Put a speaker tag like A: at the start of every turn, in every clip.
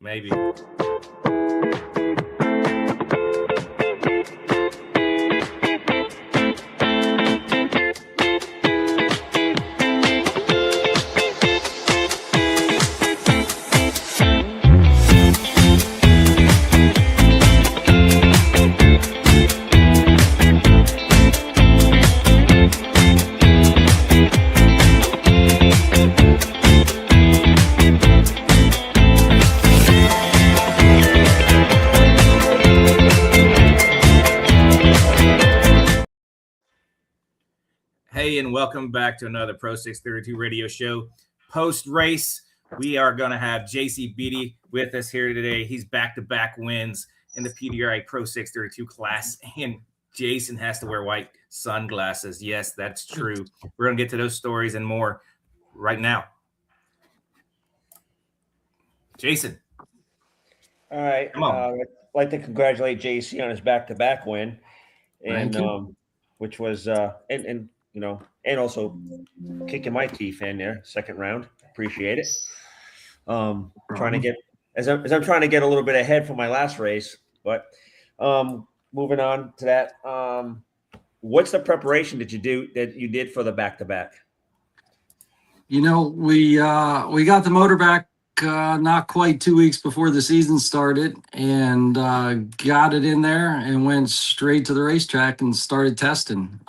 A: maybe. Hey, and welcome back to another Pro 632 radio show. Post race, we are going to have JC Beattie with us here today. He's back-to-back wins in the PDRI Pro 632 class, and Jason has to wear white sunglasses. Yes, that's true. We're going to get to those stories and more right now. Jason.
B: All right. I'd like to congratulate JC on his back-to-back win, and which was and also kicking my teeth in there, second round. Appreciate it. Trying to get as I'm trying to get a little bit ahead for my last race, but moving on to that. What's the preparation that you did for the back-to-back?
C: We got the motor back not quite 2 weeks before the season started, and got it in there and went straight to the racetrack and started testing.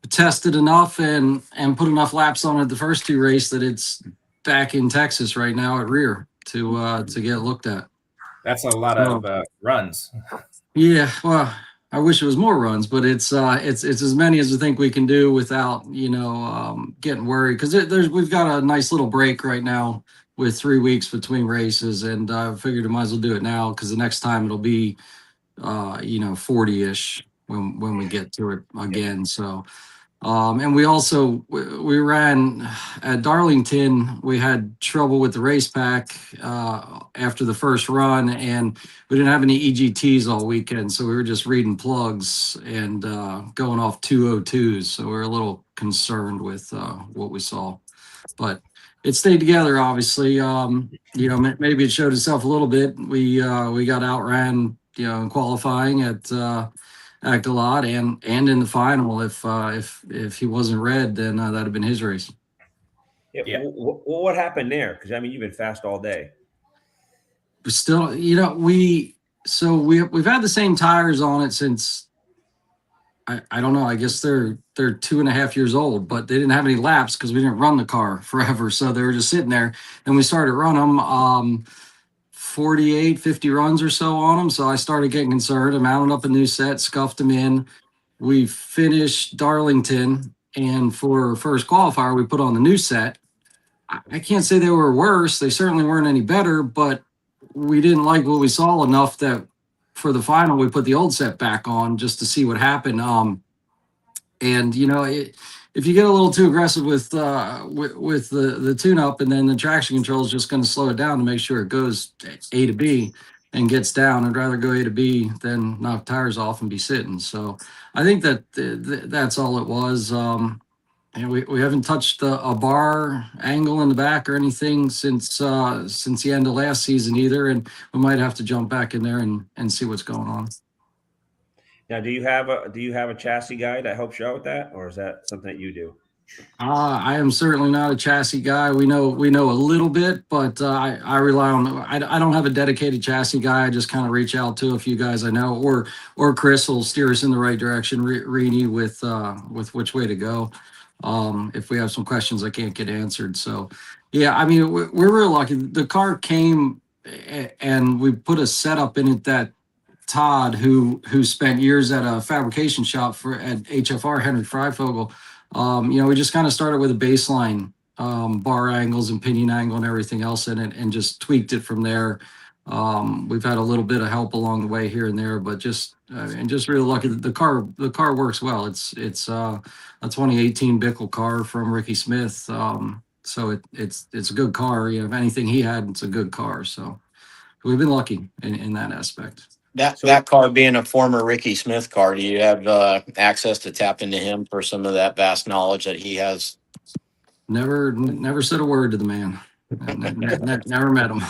C: Tested enough and put enough laps on it the first two races that it's back in Texas right now at rear to get looked at.
A: That's a lot of runs.
C: Yeah, well, I wish it was more runs, but it's as many as I think we can do without getting worried, because we've got a nice little break right now with 3 weeks between races, and I figured I might as well do it now because the next time it'll be 40-ish when we get to it again. So and we ran at Darlington. We had trouble with the race pack after the first run, and we didn't have any EGTs all weekend, so we were just reading plugs and going off 202s. So we were a little concerned with what we saw, but it stayed together. Obviously, maybe it showed itself a little bit. We got outran in qualifying at Galot and in the final. If he wasn't red, then that'd have been his race.
B: Yeah. What happened there? Because you've been fast all day.
C: But still, we've had the same tires on it since I don't know. I guess they're 2.5 years old, but they didn't have any laps because we didn't run the car forever. So they were just sitting there, and we started running them. 48, 50 runs or so on them. So I started getting concerned. I mounted up a new set, scuffed them in. We finished Darlington, and for first qualifier, we put on the new set. I can't say they were worse. They certainly weren't any better, but we didn't like what we saw enough that for the final, we put the old set back on just to see what happened. If you get a little too aggressive with the tune-up, and then the traction control is just going to slow it down to make sure it goes A to B and gets down. I'd rather go A to B than knock tires off and be sitting. So I think that's all it was. And we haven't touched a bar angle in the back or anything since the end of last season either, and we might have to jump back in there and see what's going on.
B: Now, do you have a chassis guy that helps you out with that, or is that something that you do?
C: I am certainly not a chassis guy. We know a little bit, but I rely on. I don't have a dedicated chassis guy. I just kind of reach out to a few guys I know, or Chris will steer us in the right direction. Reedy with which way to go. If we have some questions I can't get answered. So yeah, we're real lucky. The car came and we put a setup in it that Todd, who spent years at a fabrication shop at HFR, Henry Freifogel, we just kind of started with a baseline, bar angles and pinion angle and everything else in it, and just tweaked it from there. We've had a little bit of help along the way here and there, but just really lucky that the car works well. It's a 2018 Bickle car from Ricky Smith. So it's a good car. If anything he had, it's a good car. So we've been lucky in that aspect.
D: That car being a former Ricky Smith car, do you have access to tap into him for some of that vast knowledge that he has?
C: Never said a word to the man. Never met him.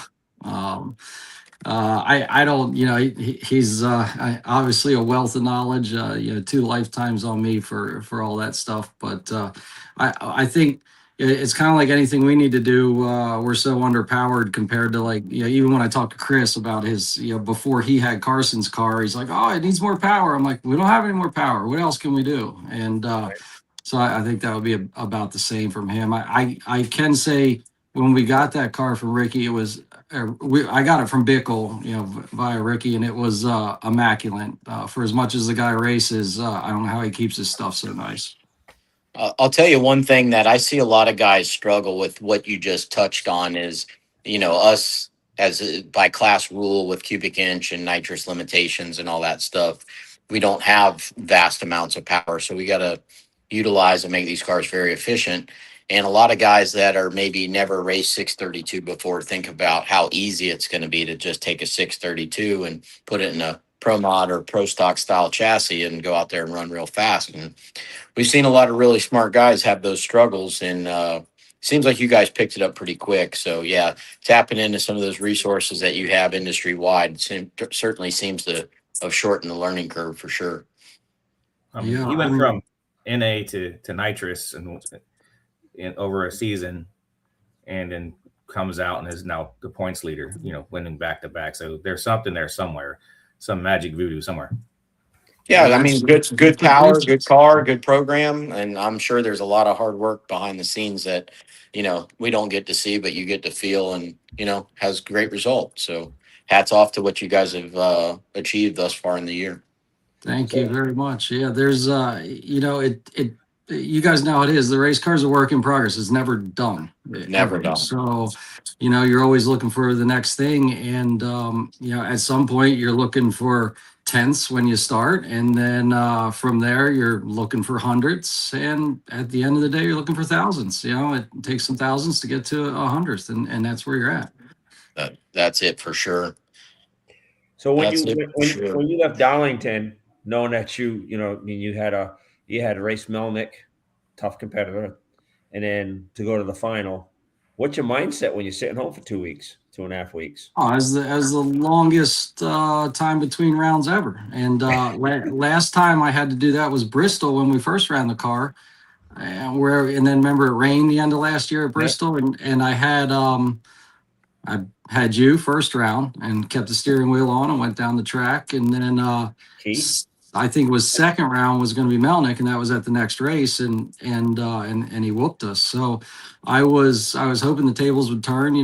C: I don't, he's obviously a wealth of knowledge, 2 lifetimes on me for all that stuff. But I think it's kind of like anything we need to do. We're so underpowered compared to, like, even when I talk to Chris about his, before he had Carson's car, he's like, oh, it needs more power. I'm like, we don't have any more power. What else can we do? And so I think that would be about the same from him. I can say when we got that car from Ricky, it was, I got it from Bickle, via Ricky, and it was immaculate. For as much as the guy races, I don't know how he keeps his stuff so nice.
D: I'll tell you one thing that I see a lot of guys struggle with. What you just touched on is, us by class rule with cubic inch and nitrous limitations and all that stuff, we don't have vast amounts of power. So we got to utilize and make these cars very efficient. And a lot of guys that are maybe never raced 632 before think about how easy it's going to be to just take a 632 and put it in a pro mod or pro stock style chassis and go out there and run real fast. And we've seen a lot of really smart guys have those struggles, and seems like you guys picked it up pretty quick. So yeah, tapping into some of those resources that you have industry wide certainly seems to have shortened the learning curve for sure.
A: He went from NA to nitrous and in over a season, and then comes out and is now the points leader, winning back to back. So there's something there somewhere, some magic voodoo somewhere.
D: Yeah, I mean, good power, good car, good program, and I'm sure there's a lot of hard work behind the scenes that we don't get to see, but you get to feel, and has great results. So hats off to what you guys have achieved thus far in the year.
C: Thank you very much. Yeah, there's you guys know how it is. The race car's a work in progress. It's never done.
D: Never done.
C: So, you're always looking for the next thing. And, at some point you're looking for tenths when you start. And then from there, you're looking for hundreds. And at the end of the day, you're looking for thousands. It takes some thousands to get to a hundredth. And that's where you're at.
D: That's it for sure.
B: So when you left Darlington, knowing that you had to race Melnick, tough competitor, and then to go to the final, what's your mindset when you're sitting home for 2.5 weeks?
C: Oh, as the longest time between rounds ever. And last time I had to do that was Bristol when we first ran the car, and then remember it rained the end of last year at Bristol, and I had you first round and kept the steering wheel on and went down the track, and then I think it was second round was going to be Melnick, and that was at the next race, and he whooped us. So I was hoping the tables would turn.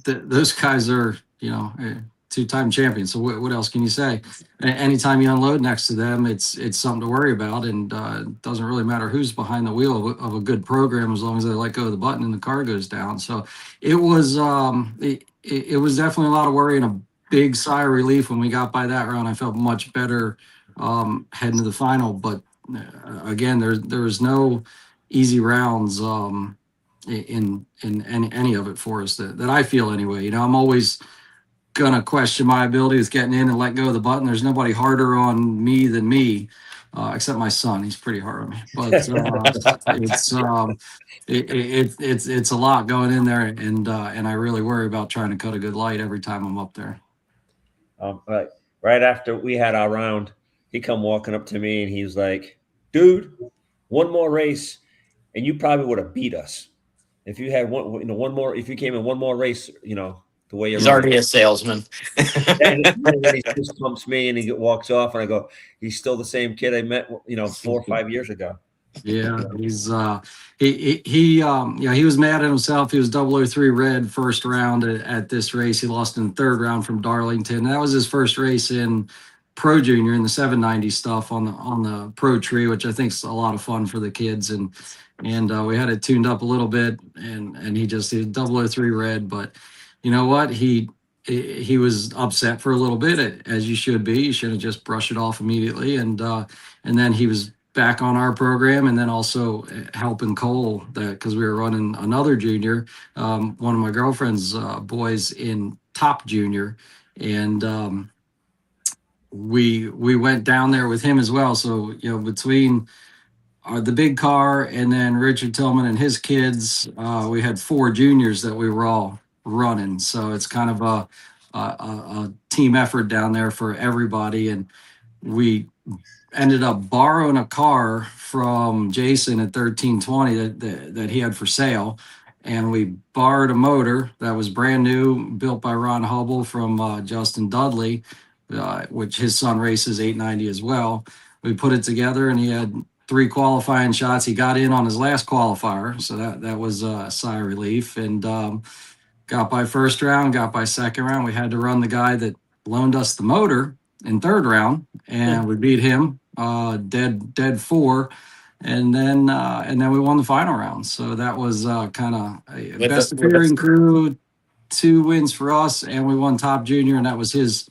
C: Those guys are 2-time champions. So what else can you say? Anytime you unload next to them, it's something to worry about, and it doesn't really matter who's behind the wheel of a good program as long as they let go of the button and the car goes down. So it was it was definitely a lot of worry and a big sigh of relief when we got by that round. I felt much better heading to the final, but again, there's no easy rounds in any of it for us that I feel anyway. I'm always gonna question my ability with getting in and let go of the button. There's nobody harder on me than me, except my son. He's pretty hard on me, but it's a lot going in there, and I really worry about trying to cut a good light every time I'm up there.
B: Right after we had our round, he come walking up to me and he was like, "Dude, one more race, and you probably would have beat us if you had one more. If you came in one more race, the way you're."
D: He's already a salesman.
B: And he just pumps me and he walks off, and I go, "He's still the same kid I met, 4 or 5 years ago."
C: Yeah, he's he was mad at himself. He was 003 red first round at this race. He lost in the third round from Darlington. That was his first race in Pro Junior in the 790 stuff on the Pro Tree, which I think is a lot of fun for the kids. And we had it tuned up a little bit, and he was 003 red. But you know what? He was upset for a little bit, as you should be. You should have just brushed it off immediately, and then he was back on our program, and then also helping Cole because we were running another junior, one of my girlfriend's boys in top junior, and we went down there with him as well. So between the big car and then Richard Tillman and his kids, we had 4 juniors that we were all running. So it's kind of a team effort down there for everybody. And we ended up borrowing a car from Jason at 1320 that he had for sale. And we borrowed a motor that was brand new, built by Ron Hubble from Justin Dudley, which his son races 890 as well. We put it together, and he had 3 qualifying shots. He got in on his last qualifier, so that was a sigh of relief. And got by first round, got by second round. We had to run the guy that loaned us the motor in third round, and we beat him dead 4. And then we won the final round. So that was kind of a best appearing crew, 2 wins for us, and we won top junior, and that was his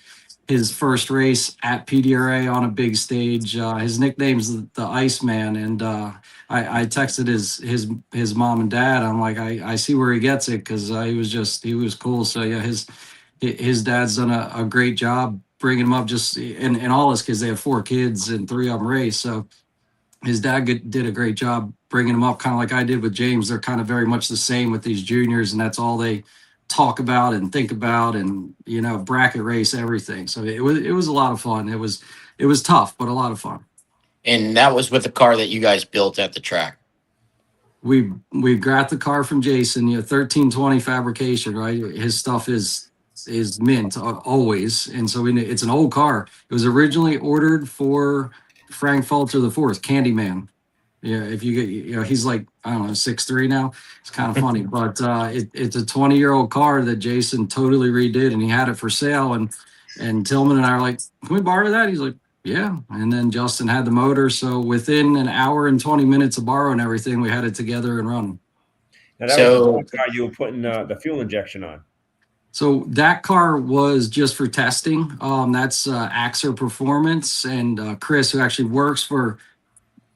C: first race at PDRA on a big stage. His nickname's the Iceman, and I texted his mom and dad. I'm like, I see where he gets it, because he was cool. So yeah, his dad's done a great job bringing him up. Just and all his kids, they have 4 kids and 3 of them race. So his dad did a great job bringing him up, kind of like I did with James. They're kind of very much the same with these juniors, and that's all they talk about and think about, and bracket race, everything. So it was a lot of fun. It was tough, but a lot of fun.
D: And that was with the car that you guys built at the track.
C: We got the car from Jason, 1320 fabrication, right? His stuff is mint always, and so it's an old car. It was originally ordered for Frank Falter the Fourth, Candyman. Yeah, if you get, he's like, I don't know, 6'3" now. It's kind of funny, but it's a 20-year-old car that Jason totally redid, and he had it for sale. And Tillman and I are like, can we borrow that? He's like, yeah. And then Justin had the motor, so within an hour and 20 minutes of borrowing everything, we had it together and running.
B: Now that was the car you were putting the fuel injection on.
C: So that car was just for testing. That's Axer Performance, and Chris, who actually works for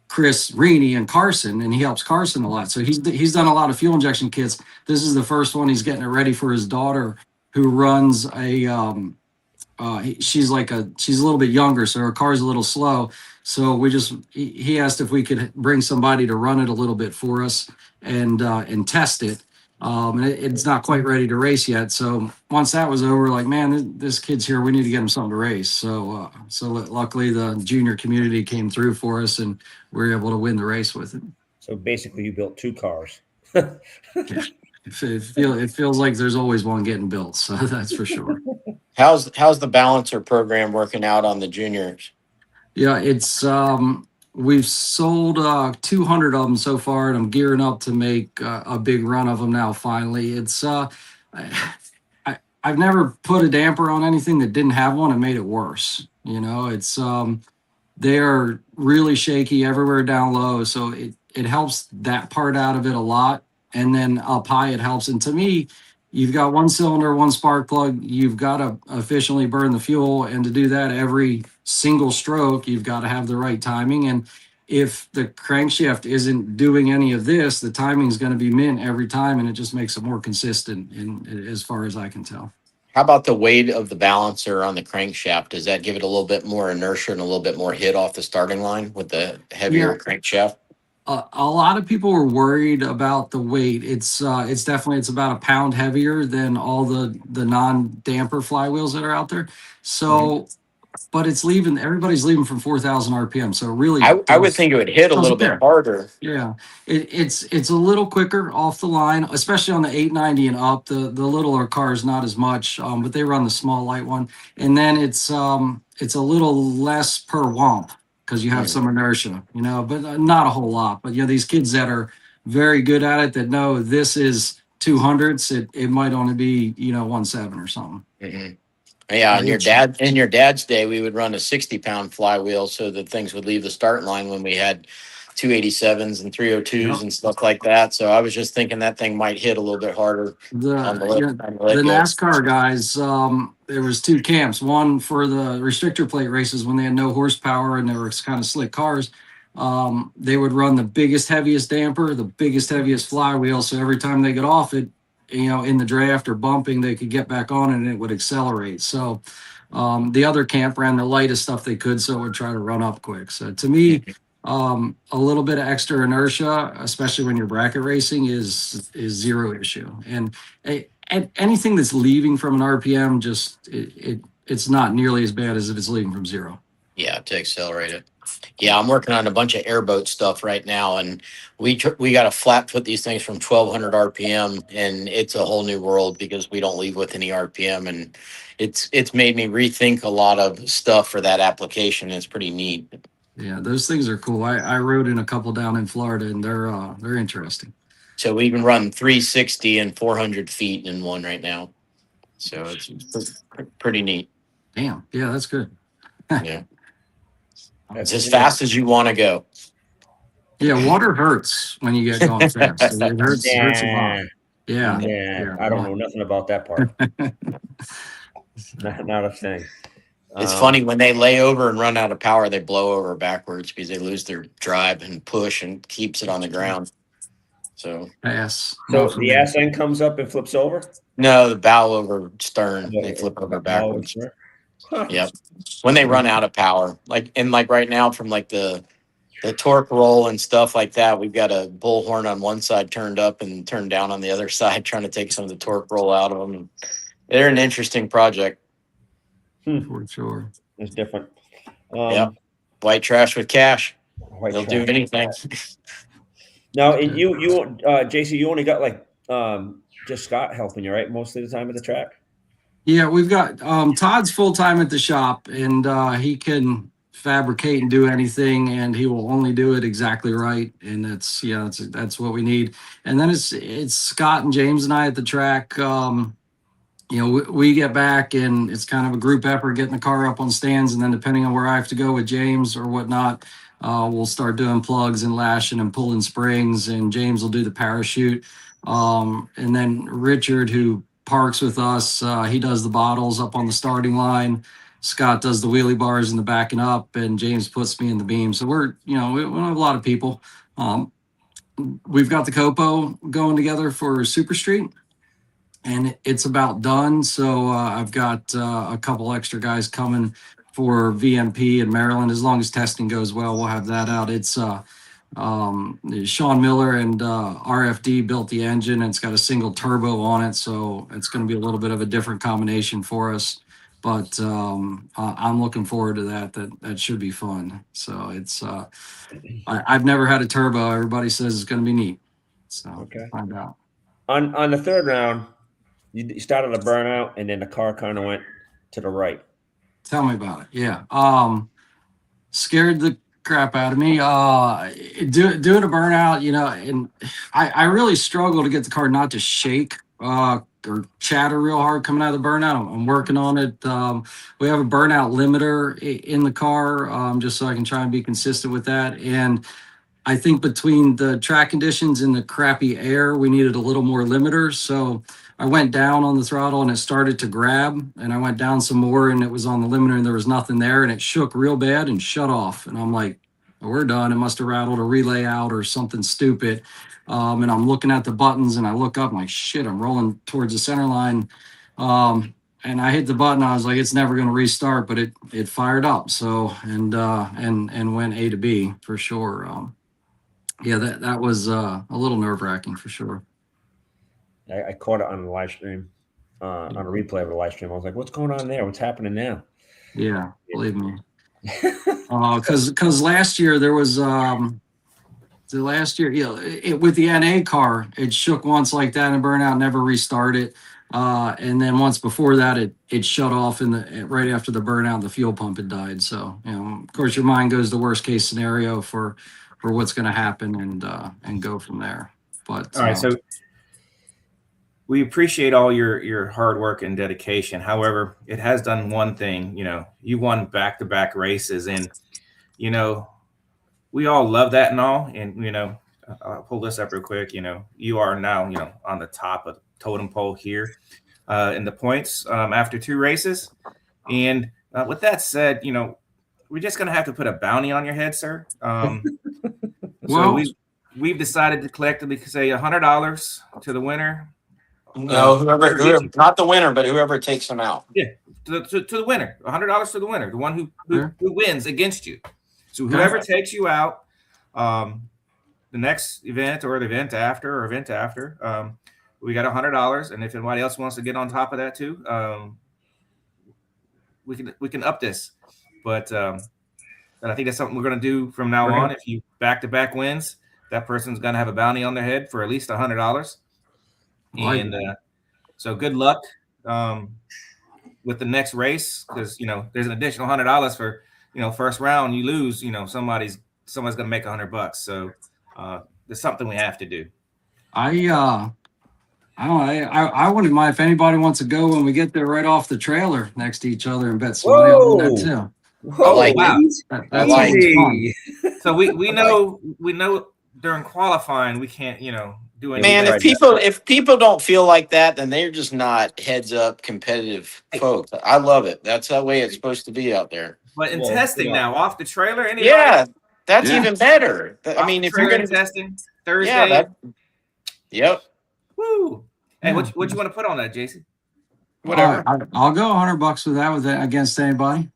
C: Chris Reaney and Carson, and he helps Carson a lot. So he's done a lot of fuel injection kits. This is the first one he's getting it ready for his daughter, who runs a she's a little bit younger, so her car's a little slow. So he asked if we could bring somebody to run it a little bit for us and test it. And it's not quite ready to race yet. So once that was over, like, man, this kid's here. We need to get him something to race. So luckily the junior community came through for us, and we were able to win the race with it.
B: So basically you built 2 cars.
C: Yeah. It feels like there's always one getting built. So that's for sure.
D: How's the balancer program working out on the juniors?
C: Yeah, it's we've sold 200 of them so far, and I'm gearing up to make a big run of them now. Finally, it's I've never put a damper on anything that didn't have one and made it worse. It's they are really shaky everywhere down low, so it helps that part out of it a lot. And then up high, it helps. And to me, you've got 1 cylinder, 1 spark plug. You've got to efficiently burn the fuel. And to do that every single stroke, you've got to have the right timing. And if the crankshaft isn't doing any of this, the timing is going to be mint every time. And it just makes it more consistent as far as I can tell.
D: How about the weight of the balancer on the crankshaft? Does that give it a little bit more inertia and a little bit more hit off the starting line with the heavier crankshaft?
C: A lot of people were worried about the weight. It's definitely, it's about a pound heavier than all the non-damper flywheels that are out there. So, but everybody's leaving from 4,000 RPM. So really,
D: I would think it would hit a little bit harder.
C: Yeah, it's a little quicker off the line, especially on the 890 and up. The littler cars not as much, but they run the small light one, and then it's a little less per womp, because you have some inertia, but not a whole lot. But these kids that are very good at it, that know this is 200s, it might only be 1.7 or something.
D: Mm-hmm. Yeah, in your dad's day, we would run a 60-pound flywheel so that things would leave the start line when we had 287s and 302s and stuff like that. So I was just thinking that thing might hit a little bit harder.
C: The NASCAR guys, there was 2 camps. One for the restrictor plate races when they had no horsepower and they were kind of slick cars. They would run the biggest, heaviest damper, the biggest, heaviest flywheel. So every time they got off it, in the draft or bumping, they could get back on and it would accelerate. So the other camp ran the lightest stuff they could, so it would try to run up quick. So to me, a little bit of extra inertia, especially when you're bracket racing, is zero issue. And anything that's leaving from an RPM, it's not nearly as bad as if it's leaving from 0.
D: Yeah, to accelerate it. Yeah, I'm working on a bunch of airboat stuff right now, and we got to flat foot these things from 1,200 RPM, and it's a whole new world because we don't leave with any RPM, and it's made me rethink a lot of stuff for that application. It's pretty neat.
C: Yeah, those things are cool. I rode in a couple down in Florida, and they're interesting.
D: So we can run 360 and 400 feet in one right now. So it's pretty neat.
C: Damn. Yeah, that's good.
D: Yeah. It's as fast as you want to go.
C: Yeah, water hurts when you get going fast. It hurts a lot. Yeah.
B: Yeah, I don't know nothing about that part. not a thing.
D: It's funny when they lay over and run out of power, they blow over backwards because they lose their drive and push and keeps it on the ground. So
B: the ass end comes up and flips over?
D: No, the bow over stern, they flip over backwards. Yep. When they run out of power, like right now from like the torque roll and stuff like that, we've got a bullhorn on one side turned up and turned down on the other side, trying to take some of the torque roll out of them. They're an interesting project.
C: For sure.
B: It's different.
D: Yep. White trash with cash. They'll do anything.
B: Now, and you JC, you only got like just Scott helping you, right? Most of the time at the track?
C: Yeah, we've got Todd's full time at the shop, and he can fabricate and do anything, and he will only do it exactly right. And that's what we need. And then it's Scott and James and I at the track. We get back, and it's kind of a group effort getting the car up on stands, and then depending on where I have to go with James or whatnot, we'll start doing plugs and lashing and pulling springs, and James will do the parachute. And then Richard, who parks with us, he does the bottles up on the starting line. Scott does the wheelie bars in the backing up, and James puts me in the beam. So we have a lot of people. We've got the Copo going together for Super Street, and it's about done. So I've got a couple extra guys coming for VMP in Maryland. As long as testing goes well, we'll have that out. It's Sean Miller and RFD built the engine, and it's got a single turbo on it, so it's going to be a little bit of a different combination for us. But I'm looking forward to that. That should be fun. So it's I've never had a turbo. Everybody says it's going to be neat. So
B: okay,
C: find out.
B: On the third round, you started a burnout, and then the car kind of went to the right.
C: Tell me about it. Yeah. Scared the crap out of me. Doing a burnout, and I really struggle to get the car not to shake or chatter real hard coming out of the burnout. I'm working on it. We have a burnout limiter in the car, just so I can try and be consistent with that. And I think between the track conditions and the crappy air, we needed a little more limiter. So I went down on the throttle and it started to grab, and I went down some more and it was on the limiter and there was nothing there, and it shook real bad and shut off. And I'm like, we're done. It must have rattled a relay out or something stupid. And I'm looking at the buttons and I look up, I'm like, shit, I'm rolling towards the center line. And I hit the button. I was like, it's never going to restart, but it fired up. So, and went A to B for sure. That was a little nerve wracking for sure.
B: I caught it on the live stream, on a replay of the live stream. I was like, what's going on there? What's happening now?
C: Yeah, believe me. Because last year there was with the NA car, it shook once like that and burnout, never restarted. And then once before that, it shut off right after the burnout, the fuel pump had died. So, of course, your mind goes to worst case scenario for what's going to happen and go from there. But
A: all right, so we appreciate all your hard work and dedication. However, it has done one thing. You won back-to-back races, and we all love that and all. And I'll pull this up real quick. You are now on the top of the totem pole here in the points after 2 races. And with that said, we're just gonna have to put a bounty on your head, sir. So we've decided to collectively say $100 to the winner.
D: No, whoever, not the winner, but whoever takes them out.
A: Yeah, to the winner, $100 to the winner, the one who wins against you. So whoever takes you out, the next event or the event after, we got $100, and if anybody else wants to get on top of that too, we can up this. But I think that's something we're going to do from now on. If you back-to-back wins, that person's going to have a bounty on their head for at least $100. And so good luck with the next race, because there's an additional $100 for first round. You lose, somebody's going to make $100. So there's something we have to do.
C: I don't know. I wouldn't mind if anybody wants to go when we get there right off the trailer next to each other and bet some money on that too.
A: Whoa,
D: like
A: wow.
C: That's always fun.
A: So we know during qualifying we can't do anything.
D: Man, if people don't feel like that, then they're just not heads up competitive folks. I love it. That's the way it's supposed to be out there.
A: But in testing now, off the trailer, anybody?
D: Yeah, that's even better. I mean, if you're going to
A: testing Thursday,
D: yep.
A: Woo! Hey, what you want to put on that, JC?
D: Whatever.
C: I'll go $100 with that against anybody.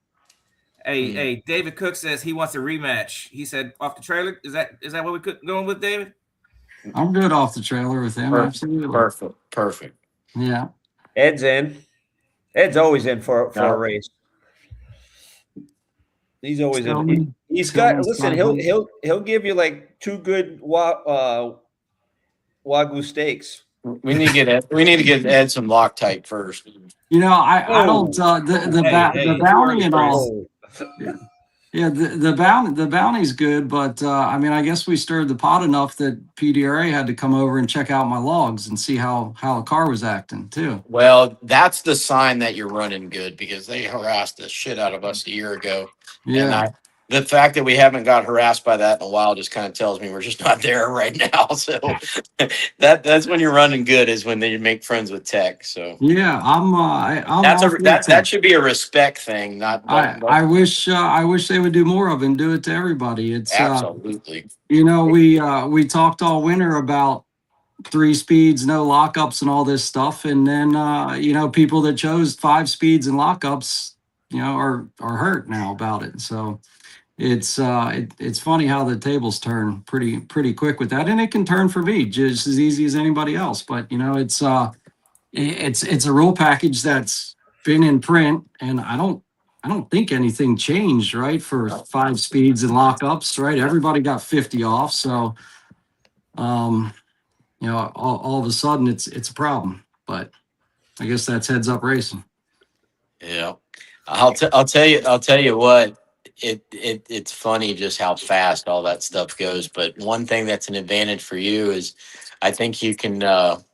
A: Hey, David Cook says he wants a rematch. He said off the trailer. Is that what we going with, David?
C: I'm good off the trailer with him. Absolutely.
D: Perfect.
C: Yeah.
B: Ed's in. Ed's always in for a race. He's always in. He's got. Listen, he'll give you like 2 good Wagyu steaks.
D: We need to get Ed some Loctite first.
C: I don't the bounty and all. Yeah, the bounty's good, but I mean, I guess we stirred the pot enough that PDRA had to come over and check out my logs and see how a car was acting too.
D: Well, that's the sign that you're running good, because they harassed the shit out of us a year ago.
C: Yeah.
D: And the fact that we haven't got harassed by that in a while just kind of tells me we're just not there right now. So that's when you're running good, is when they make friends with tech. So
C: yeah,
D: that should be a respect thing.
C: I wish they would do more of it and do it to everybody. It's
D: absolutely.
C: We talked all winter about 3 speeds, no lockups, and all this stuff, and then people that chose 5 speeds and lockups, are hurt now about it. So. It's funny how the tables turn pretty quick with that, and it can turn for me just as easy as anybody else. But it's a rule package that's been in print, and I don't think anything changed, right, for 5 speeds and lockups, right? Everybody got 50 off, so all of a sudden it's a problem. But I guess that's heads up racing.
D: Yeah, I'll tell you what. It's funny just how fast all that stuff goes. But one thing that's an advantage for you is I think you can,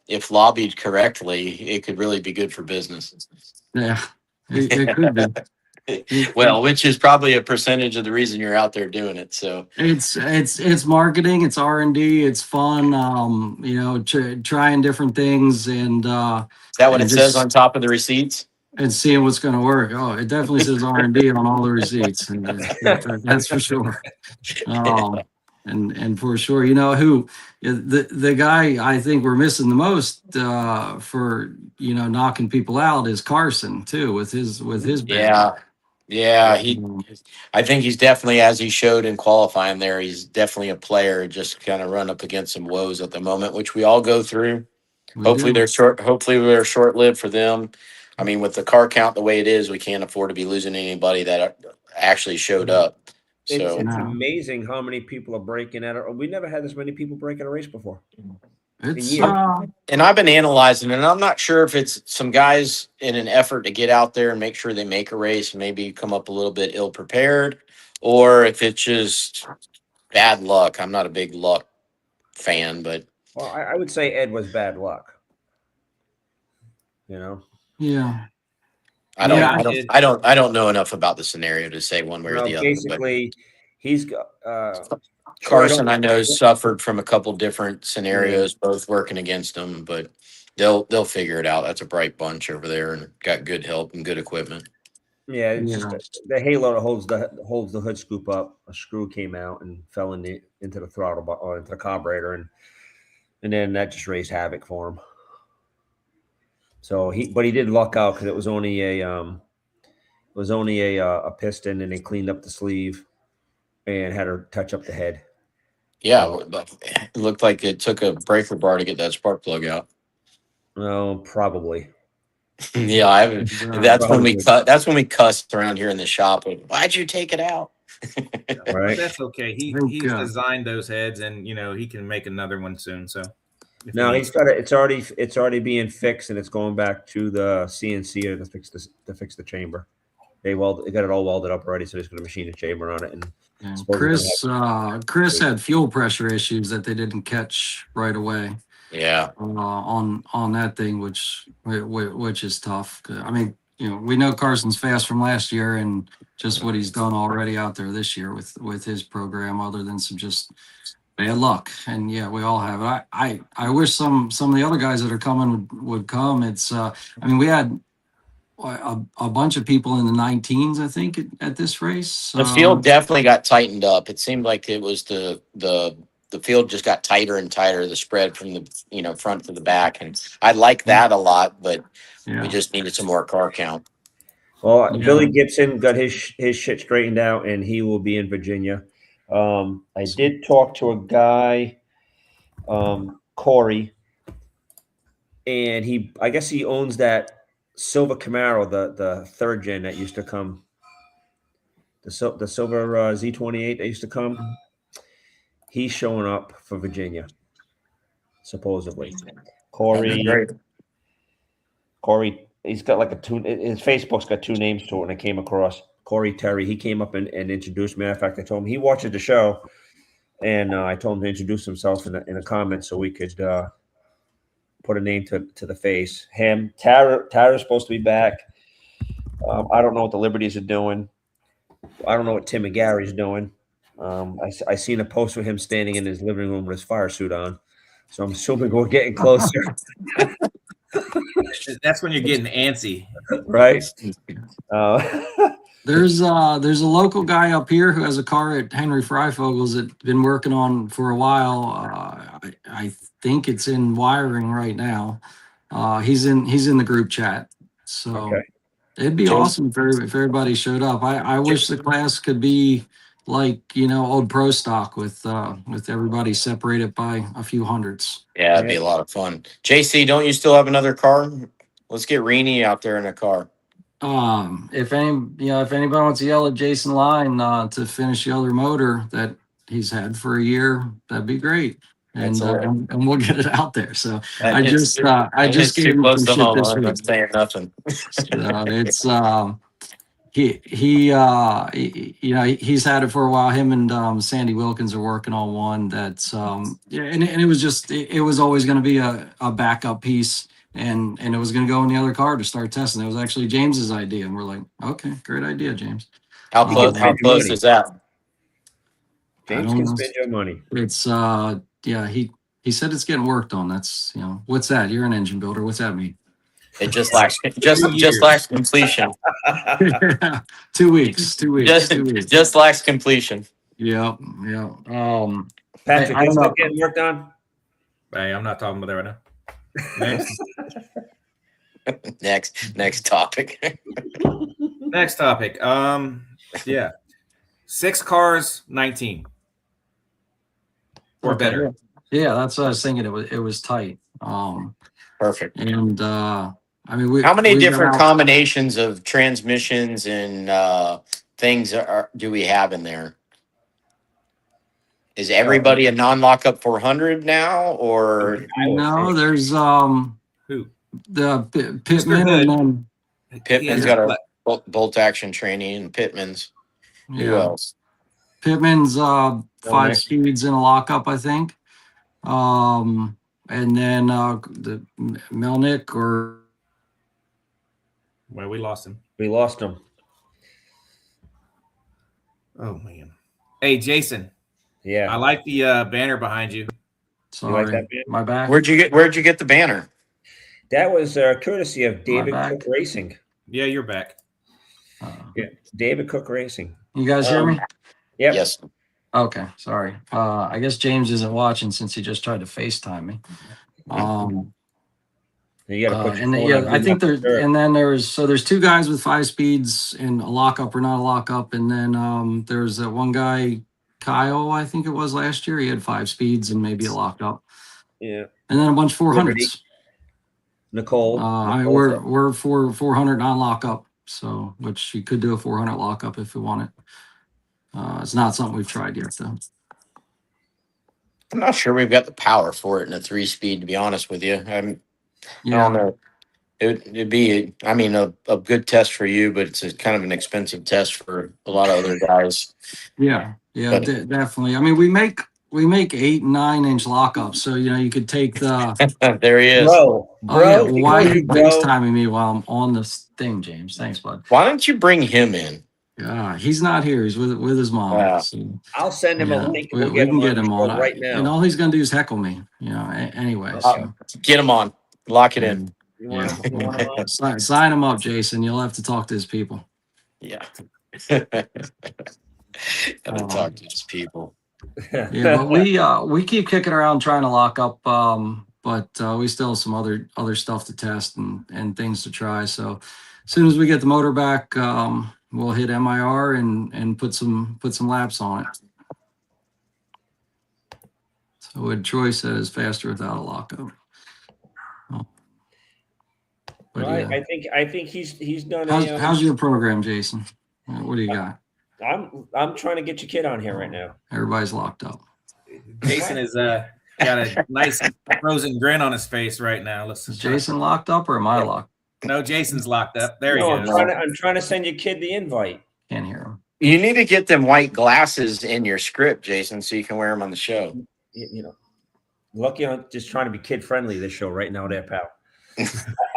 D: if lobbied correctly, it could really be good for business.
C: Yeah, it could be.
D: Well, which is probably a percentage of the reason you're out there doing it. So
C: it's marketing, it's R&D, it's fun. Trying different things, and
D: is that what it says on top of the receipts?
C: And seeing what's going to work. Oh, it definitely says R&D on all the receipts, and that's for sure. And for sure, who the guy I think we're missing the most for knocking people out is Carson too, with his band.
D: Yeah. I think he's definitely, as he showed in qualifying there, he's definitely a player. Just kind of run up against some woes at the moment, which we all go through. Hopefully they're short-lived for them. I mean, with the car count the way it is, we can't afford to be losing anybody that actually showed up. So
B: it's amazing how many people are breaking at it. We never had this many people breaking a race before.
D: And I've been analyzing it, and I'm not sure if it's some guys in an effort to get out there and make sure they make a race, maybe come up a little bit ill prepared, or if it's just bad luck. I'm not a big luck fan, but
B: I would say Ed was bad luck.
C: Yeah.
D: I don't know enough about the scenario to say one way or the other.
B: Basically, he's got
D: Carson. I know suffered from a couple different scenarios, both working against him, but they'll figure it out. That's a bright bunch over there, and got good help and good equipment.
B: Yeah, it's just the halo that holds the hood scoop up. A screw came out and fell into the throttle or into the carburetor, and then that just raised havoc for him. So he did luck out because it was only a piston, and they cleaned up the sleeve and had her touch up the head.
D: Yeah, it looked like it took a breaker bar to get that spark plug out.
B: Oh, probably.
D: Yeah, that's when we
B: Probably.
D: cut. That's when we cussed around here in the shop. Why'd you take it out?
B: Right.
A: That's okay. He's designed those heads, and he can make another one soon. So
B: No, he's got it. It's already being fixed, and it's going back to the CNC to fix the chamber. They got it all welded up already, so he's going to machine a chamber on it. And
C: Chris had fuel pressure issues that they didn't catch right away.
D: Yeah.
C: On that thing, which is tough. I mean, we know Carson's fast from last year, and just what he's done already out there this year with his program, other than some just bad luck. And yeah, we all have it. I wish some of the other guys that are coming would come. It's I mean, we had a bunch of people in the 19s, I think, at this race.
D: The field definitely got tightened up. It seemed like it was the field just got tighter and tighter, the spread from the front to the back, and I like that a lot, but we just needed some more car count.
B: Well, Billy Gibson got his shit straightened out, and he will be in Virginia. I did talk to a guy, Corey, and I guess he owns that silver Camaro, the third gen that used to come, the silver Z28 that used to come. He's showing up for Virginia, supposedly. Corey, he's got like his Facebook's got two names to it, and I came across Corey Terry. He came up and introduced me. Matter of fact, I told him he watches the show, and I told him to introduce himself in a comment so we could put a name to the face. Him, Tara's supposed to be back. I don't know what the Liberties are doing. I don't know what Tim and Gary's doing. I seen a post with him standing in his living room with his fire suit on, so I'm assuming we're getting closer.
A: That's when you're getting antsy,
B: right?
C: There's a local guy up here who has a car at Henry Freifogel's that's been working on for a while. I think it's in wiring right now. He's in the group chat, so it'd be awesome if everybody showed up. I wish the class could be like old pro stock with everybody separated by a few hundreds.
D: Yeah, it'd be a lot of fun. JC, don't you still have another car? Let's get Reenie out there in a car.
C: If anybody wants to yell at Jason Line to finish the other motor that he's had for a year, that'd be great. And we'll get it out there. So I just gave him some shit this week.
D: I'm saying nothing.
C: So he's had it for a while. Him and Sandy Wilkins are working on one that's and it was it was always going to be a backup piece, and it was going to go in the other car to start testing. It was actually James's idea, and we're like, okay, great idea, James.
D: How close is that?
B: James can spend your money.
C: It's he said it's getting worked on. That's what's that? You're an engine builder. What's that mean?
D: It just lacks completion.
C: 2 weeks. 2 weeks. 2 weeks.
D: Just lacks completion.
C: Yeah.
B: Patrick, is that getting worked on?
A: Hey, I'm not talking about that right now.
D: Next topic.
A: Next topic. 6 cars, 19 or better.
C: Yeah, that's what I was thinking. It was tight.
D: Perfect.
C: And I mean,
D: how many different combinations of transmissions and things do we have in there? Is everybody a non-lockup 400 now, or
C: no? There's
A: who
C: the Pittman, and then
D: Pittman's got a bolt action training, and Pittman's. Who else?
C: Pittman's 5 speeds in a lockup, I think. And then the Melnick or.
A: Well, we lost him. Oh man. Hey, Jason.
B: Yeah.
A: I like the banner behind you.
C: Sorry,
B: like that banner?
C: my back.
D: Where'd you get the banner?
B: That was courtesy of David Cook Racing.
A: Yeah, you're back.
B: David Cook Racing.
C: You guys hear me?
B: Yep.
D: Yes.
C: Okay, sorry. I guess James isn't watching since he just tried to FaceTime me.
B: You gotta put
C: I think there's 2 guys with 5 speeds in a lockup or not a lockup, and then there's that one guy, Kyle, I think it was last year. He had 5 speeds and maybe a lockup.
B: Yeah.
C: And then a bunch of 400s.
B: Nicole.
C: We're 400 non-lockup, so which you could do a 400 lockup if you want it. It's not something we've tried yet, though.
D: I'm not sure we've got the power for it in a 3-speed, to be honest with you. I don't know. It'd be, I mean, a good test for you, but it's a kind of an expensive test for a lot of other guys.
C: Yeah, definitely. I mean, we make 8 and 9 inch lockups, so you could take the.
D: There he is.
B: Bro,
C: why are you FaceTiming me while I'm on this thing, James? Thanks, bud.
D: Why don't you bring him in?
C: Yeah, he's not here. He's with his mom.
D: Yeah.
C: So,
B: I'll send him a link.
C: We can get him on
B: right now.
C: And all he's gonna do is heckle me. Anyway. So.
D: Get him on. Lock it in.
B: You want him
C: Sign him up, Jason. You'll have to talk to his people.
D: Yeah. Gotta talk to his people.
C: Yeah, but we keep kicking around trying to lock up, but we still have some other stuff to test and things to try. So as soon as we get the motor back, we'll hit MIR and put some laps on it. So what Troy said is faster without a lockup. But
B: right. Yeah. I think he's done.
C: How's your program, Jason? What do you got?
B: I'm trying to get your kid on here right now.
C: Everybody's locked up.
A: Jason is got a nice frozen grin on his face right now.
C: Is Jason locked up or am I locked?
A: No, Jason's locked up. There he goes.
B: I'm trying to send your kid the invite.
C: Can't hear him.
D: You need to get them white glasses in your script, Jason, so you can wear them on the show.
B: Lucky I'm just trying to be kid friendly this show right now, there, pal.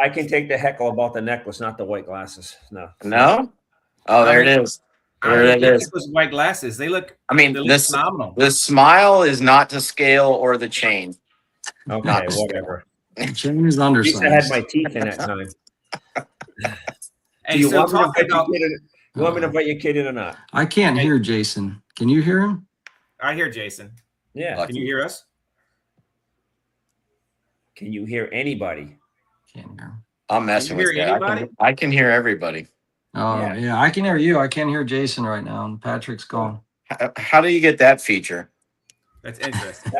B: I can take the heckle about the necklace, not the white glasses. No.
D: Oh, there it is. There it is.
A: Those white glasses, they look.
D: I mean,
A: they look phenomenal.
D: The smile is not to scale or the chain.
B: Okay, whatever.
C: The chain is undersized.
B: I had my teeth in that time.
A: Hey,
B: you
A: so
B: want me to invite your kid in or not?
C: I can't hear Jason. Can you hear him?
A: I hear Jason.
B: Yeah.
A: Can you hear us?
B: Can you hear anybody?
C: Can't hear him.
D: I'm messing with you. I can hear everybody.
C: Oh, yeah, I can hear you. I can't hear Jason right now, and Patrick's gone.
D: How do you get that feature?
A: That's interesting.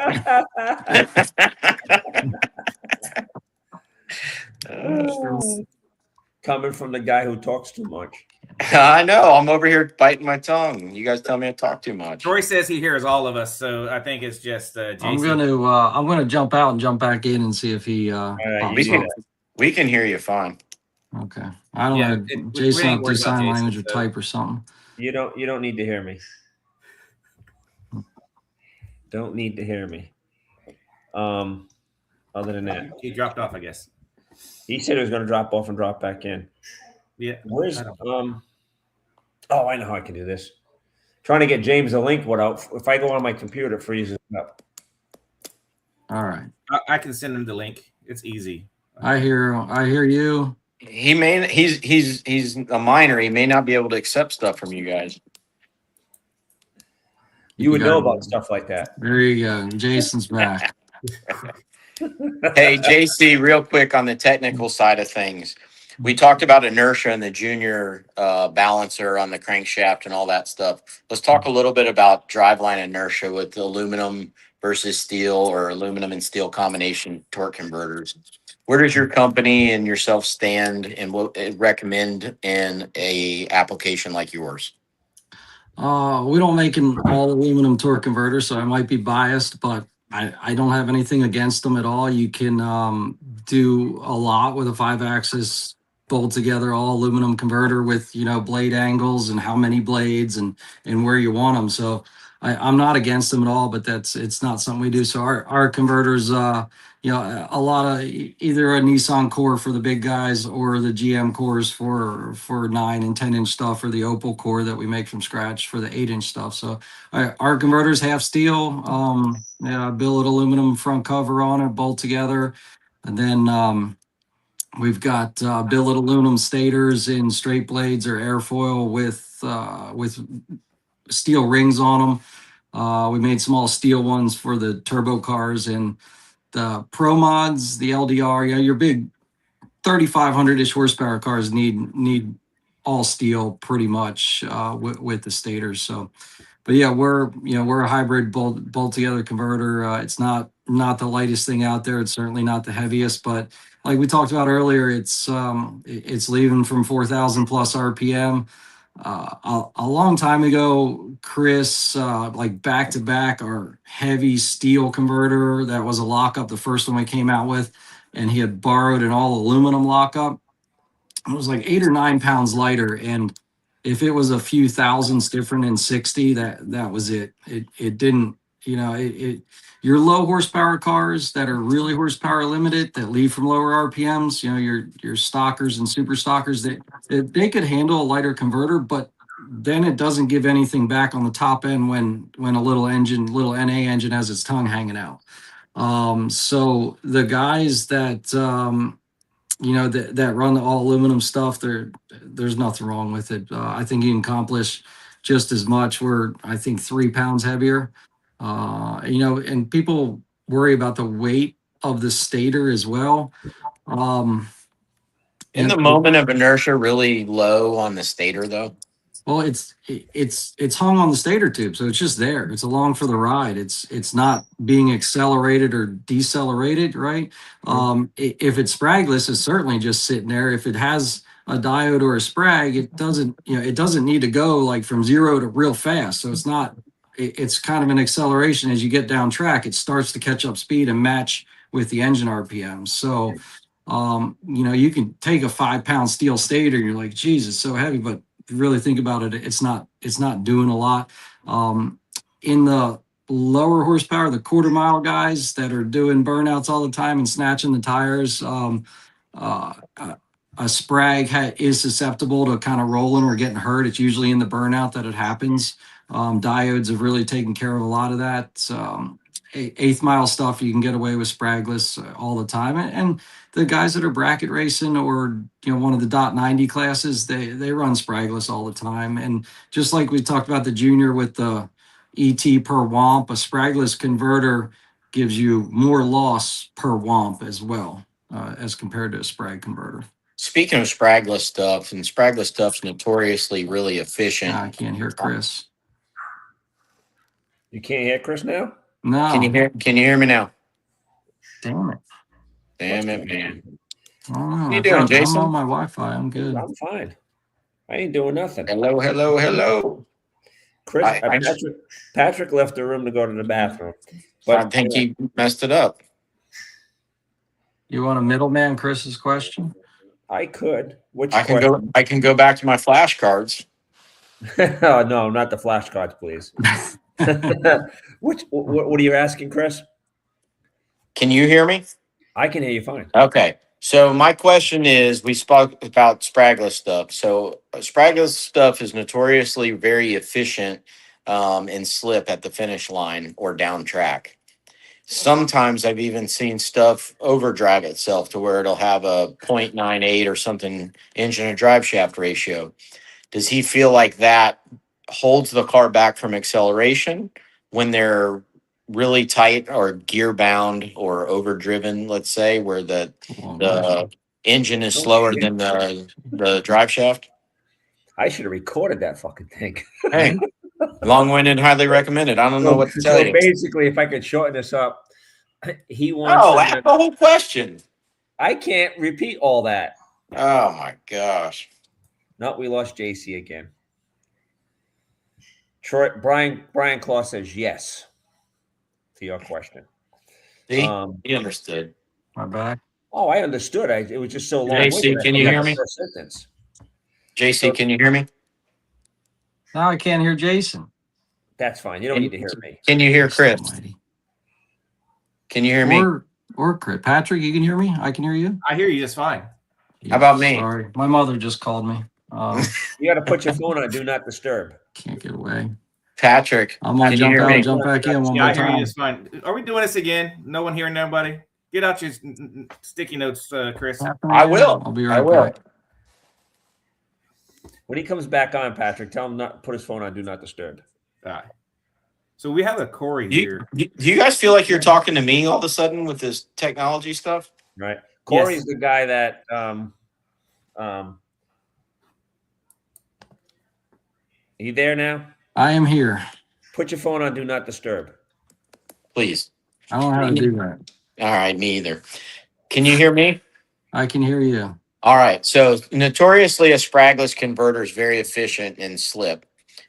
B: Coming from the guy who talks too much.
D: I know. I'm over here biting my tongue. You guys tell me I talk too much.
A: Troy says he hears all of us, so I think it's just JC.
C: I'm gonna jump out and jump back in and see if he
D: we can hear you fine.
C: Okay. I don't know. Jason have to do sign language or type or something.
B: You don't need to hear me. Don't need to hear me. Other than that.
A: He dropped off, I guess.
B: He said he was gonna drop off and drop back in.
A: Yeah.
B: Where's oh, I know how I can do this. Trying to get James a link without if I go on my computer, it freezes up.
C: All right.
A: I can send him the link. It's easy.
C: I hear you.
D: He's a minor. He may not be able to accept stuff from you guys.
B: You would know about stuff like that.
C: There you go. Jason's back.
D: Hey, JC, real quick on the technical side of things. We talked about inertia and the junior balancer on the crankshaft and all that stuff. Let's talk a little bit about driveline inertia with aluminum versus steel or aluminum and steel combination torque converters. Where does your company and yourself stand and what recommend in a application like yours?
C: We don't make an all aluminum torque converter, so I might be biased, but I don't have anything against them at all. You can do a lot with a 5-axis bolt together all aluminum converter with blade angles and how many blades and where you want them. So I'm not against them at all, but it's not something we do. So our converters, a lot of either a Nissan core for the big guys or the GM cores for 9 and 10 inch stuff, or the Opel core that we make from scratch for the 8-inch stuff. So our converters have steel, billet aluminum front cover on it, bolt together, and then we've got billet aluminum stators in straight blades or airfoil with steel rings on them. We made small steel ones for the turbo cars, and the Pro Mods, the LDR, your big 3,500-ish horsepower cars need all steel pretty much with the stators. So, but yeah, we're a hybrid bolt together converter. It's not the lightest thing out there. It's certainly not the heaviest, but like we talked about earlier, it's leaving from 4,000 plus RPM. A long time ago, Chris, like back to back, our heavy steel converter that was a lockup, the first one we came out with, and he had borrowed an all aluminum lockup. It was like 8 or 9 pounds lighter, and if it was a few thousands different in 60, that was it. It didn't, your low horsepower cars that are really horsepower limited that leave from lower RPMs, your stockers and super stockers, they could handle a lighter converter, but then it doesn't give anything back on the top end when a little NA engine has its tongue hanging out. So the guys that that run the all aluminum stuff, there's nothing wrong with it. I think you can accomplish just as much. We're, I think, 3 pounds heavier. And people worry about the weight of the stator as well.
D: In the moment of inertia really low on the stator though?
C: Well, it's hung on the stator tube, so it's just there. It's along for the ride. It's not being accelerated or decelerated, right? If it's spragless, it's certainly just sitting there. If it has a diode or a sprag, it doesn't need to go like from 0 to real fast. So it's not. It's kind of an acceleration as you get down track. It starts to catch up speed and match with the engine RPM. So, you can take a 5-pound steel stator. You're like, geez, it's so heavy, but if you really think about it, it's not doing a lot. In the lower horsepower, the quarter mile guys that are doing burnouts all the time and snatching the tires, a sprag is susceptible to kind of rolling or getting hurt. It's usually in the burnout that it happens. Diodes have really taken care of a lot of that. Eighth mile stuff, you can get away with spragless all the time. And the guys that are bracket racing or, one of the .90 classes, they run spragless all the time. And just like we talked about the junior with the ET per womp, a spragless converter gives you more loss per womp as well, as compared to a sprag converter.
D: Speaking of spragless stuff, and spragless stuff's notoriously really efficient.
C: I can't hear Chris.
B: You can't hear Chris now?
C: No.
D: Can you hear me now?
C: Damn it.
D: Damn it, man.
C: What
D: you doing, Jason?
C: I'm on my Wi-Fi. I'm good.
B: I'm fine. I ain't doing nothing.
D: Hello.
B: Chris, Patrick left the room to go to the bathroom. But
D: I think he messed it up.
C: You want a middleman Chris's question?
B: I could.
D: I can go back to my flashcards.
B: Oh, no, not the flashcards, please. What are you asking, Chris?
D: Can you hear me?
B: I can hear you fine.
D: Okay. So my question is, we spoke about spragless stuff. So spragless stuff is notoriously very efficient in slip at the finish line or down track. Sometimes I've even seen stuff overdrive itself to where it'll have a 0.98 or something engine to drive shaft ratio. Does he feel like that holds the car back from acceleration when they're really tight or gear bound or overdriven, let's say, where the engine is slower than the drive shaft?
B: I should have recorded that fucking thing.
D: Hey, long-winded, highly recommended. I don't know what to tell you.
B: Basically, if I could shorten this up, he wants.
D: Ask the whole question.
B: I can't repeat all that.
D: Oh my gosh!
B: No, we lost JC again. Brian Claw says yes to your question.
D: See, he understood.
C: My bad.
B: Oh, I understood. It was just so long.
D: JC, can you hear me? JC, can you hear me?
C: No, I can't hear Jason.
B: That's fine. You don't need to hear me.
D: Can you hear Chris? Can you hear me?
C: Or Chris. Patrick, you can hear me? I can hear you?
A: I hear you just fine.
D: How about me?
C: Sorry. My mother just called me.
B: You got to put your phone on Do Not Disturb.
C: Can't get away.
D: Patrick,
C: I'm going to jump out and jump back in one more
A: I hear
C: time.
A: you just fine. Are we doing this again? No one hearing nobody? Get out your sticky notes, Chris.
D: I will.
C: I'll be right back.
B: When he comes back on, Patrick, tell him not put his phone on Do Not Disturb.
A: All right. So we have a Corey here.
D: Do you guys feel like you're talking to me all of a sudden with this technology stuff?
B: Right. Corey's the guy that you there now?
C: I am here.
B: Put your phone on Do Not Disturb.
D: Please.
C: I don't know how to do that.
D: All right, me either. Can you hear me?
C: I can hear you.
D: All right. So notoriously, a spragless converter is very efficient in slip.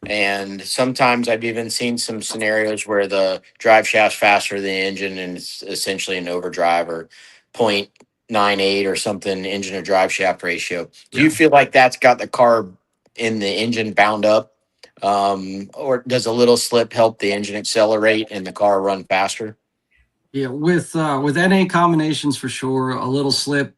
D: And sometimes I've even seen some scenarios where the drive shaft's faster than the engine and it's essentially an overdrive or 0.98 or something engine to drive shaft ratio. Do you feel like that's got the car in the engine bound up? Or does a little slip help the engine accelerate and the car run faster?
C: Yeah, with NA combinations for sure, a little slip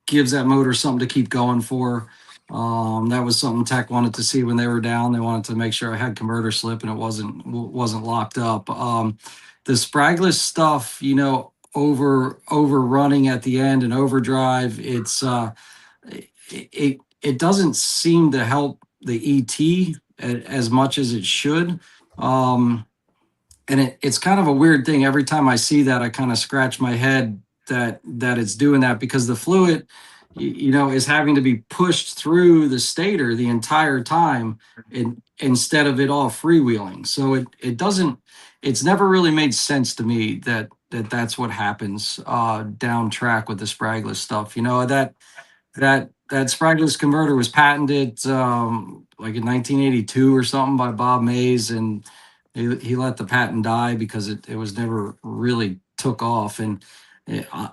C: gives that motor something to keep going for. That was something Tech wanted to see when they were down. They wanted to make sure I had converter slip and it wasn't locked up. The spragless stuff, you know, overrunning at the end and overdrive, it doesn't seem to help the ET as much as it should. And it's kind of a weird thing. Every time I see that, I kind of scratch my head that it's doing that, because the fluid, you know, is having to be pushed through the stator the entire time instead of it all freewheeling. So it doesn't, it's never really made sense to me that's what happens down track with the spragless stuff. You know, that spragless converter was patented like in 1982 or something by Bob Mays, and he let the patent die because it was never really took off. And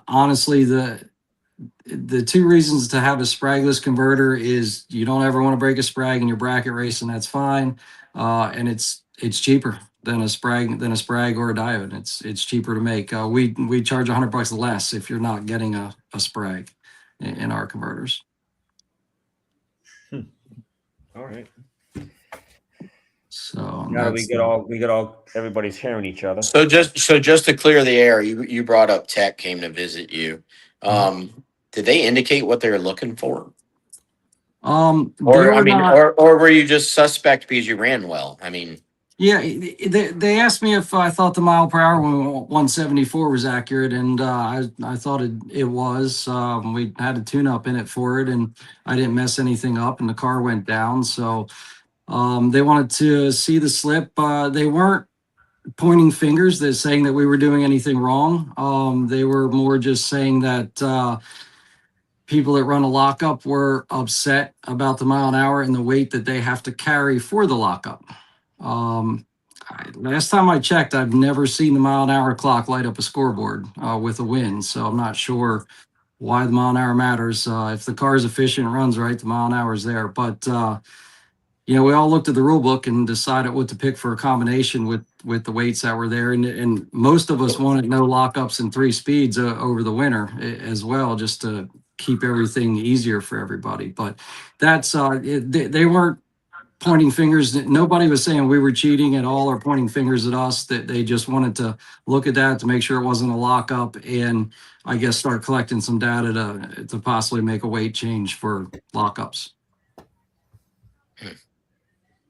C: honestly, the two reasons to have a spragless converter is you don't ever want to break a sprag in your bracket race, and that's fine. And it's cheaper than a sprag or a diode. It's cheaper to make. We charge $100 less if you're not getting a sprag in our converters.
B: All right.
C: So
B: Now we get all everybody's hearing each other.
D: So just to clear the air, you brought up Tech came to visit you. Did they indicate what they were looking for? Or I mean, or were you just suspect because you ran well? I mean,
C: yeah, they asked me if I thought the mile per hour 174 was accurate, and I thought it was. We had a tune up in it for it, and I didn't mess anything up, and the car went down. So they wanted to see the slip. They weren't pointing fingers. They're saying that we were doing anything wrong. They were more just saying that people that run a lockup were upset about the mile an hour and the weight that they have to carry for the lockup. Last time I checked, I've never seen the mile an hour clock light up a scoreboard with a win. So I'm not sure why the mile an hour matters. If the car is efficient, runs right, the mile an hour is there. But you know, we all looked at the rule book and decided what to pick for a combination with the weights that were there. And most of us wanted no lockups and 3 speeds over the winter as well, just to keep everything easier for everybody. But that's they weren't pointing fingers. Nobody was saying we were cheating at all or pointing fingers at us. That they just wanted to look at that to make sure it wasn't a lockup, and I guess start collecting some data to possibly make a weight change for lockups.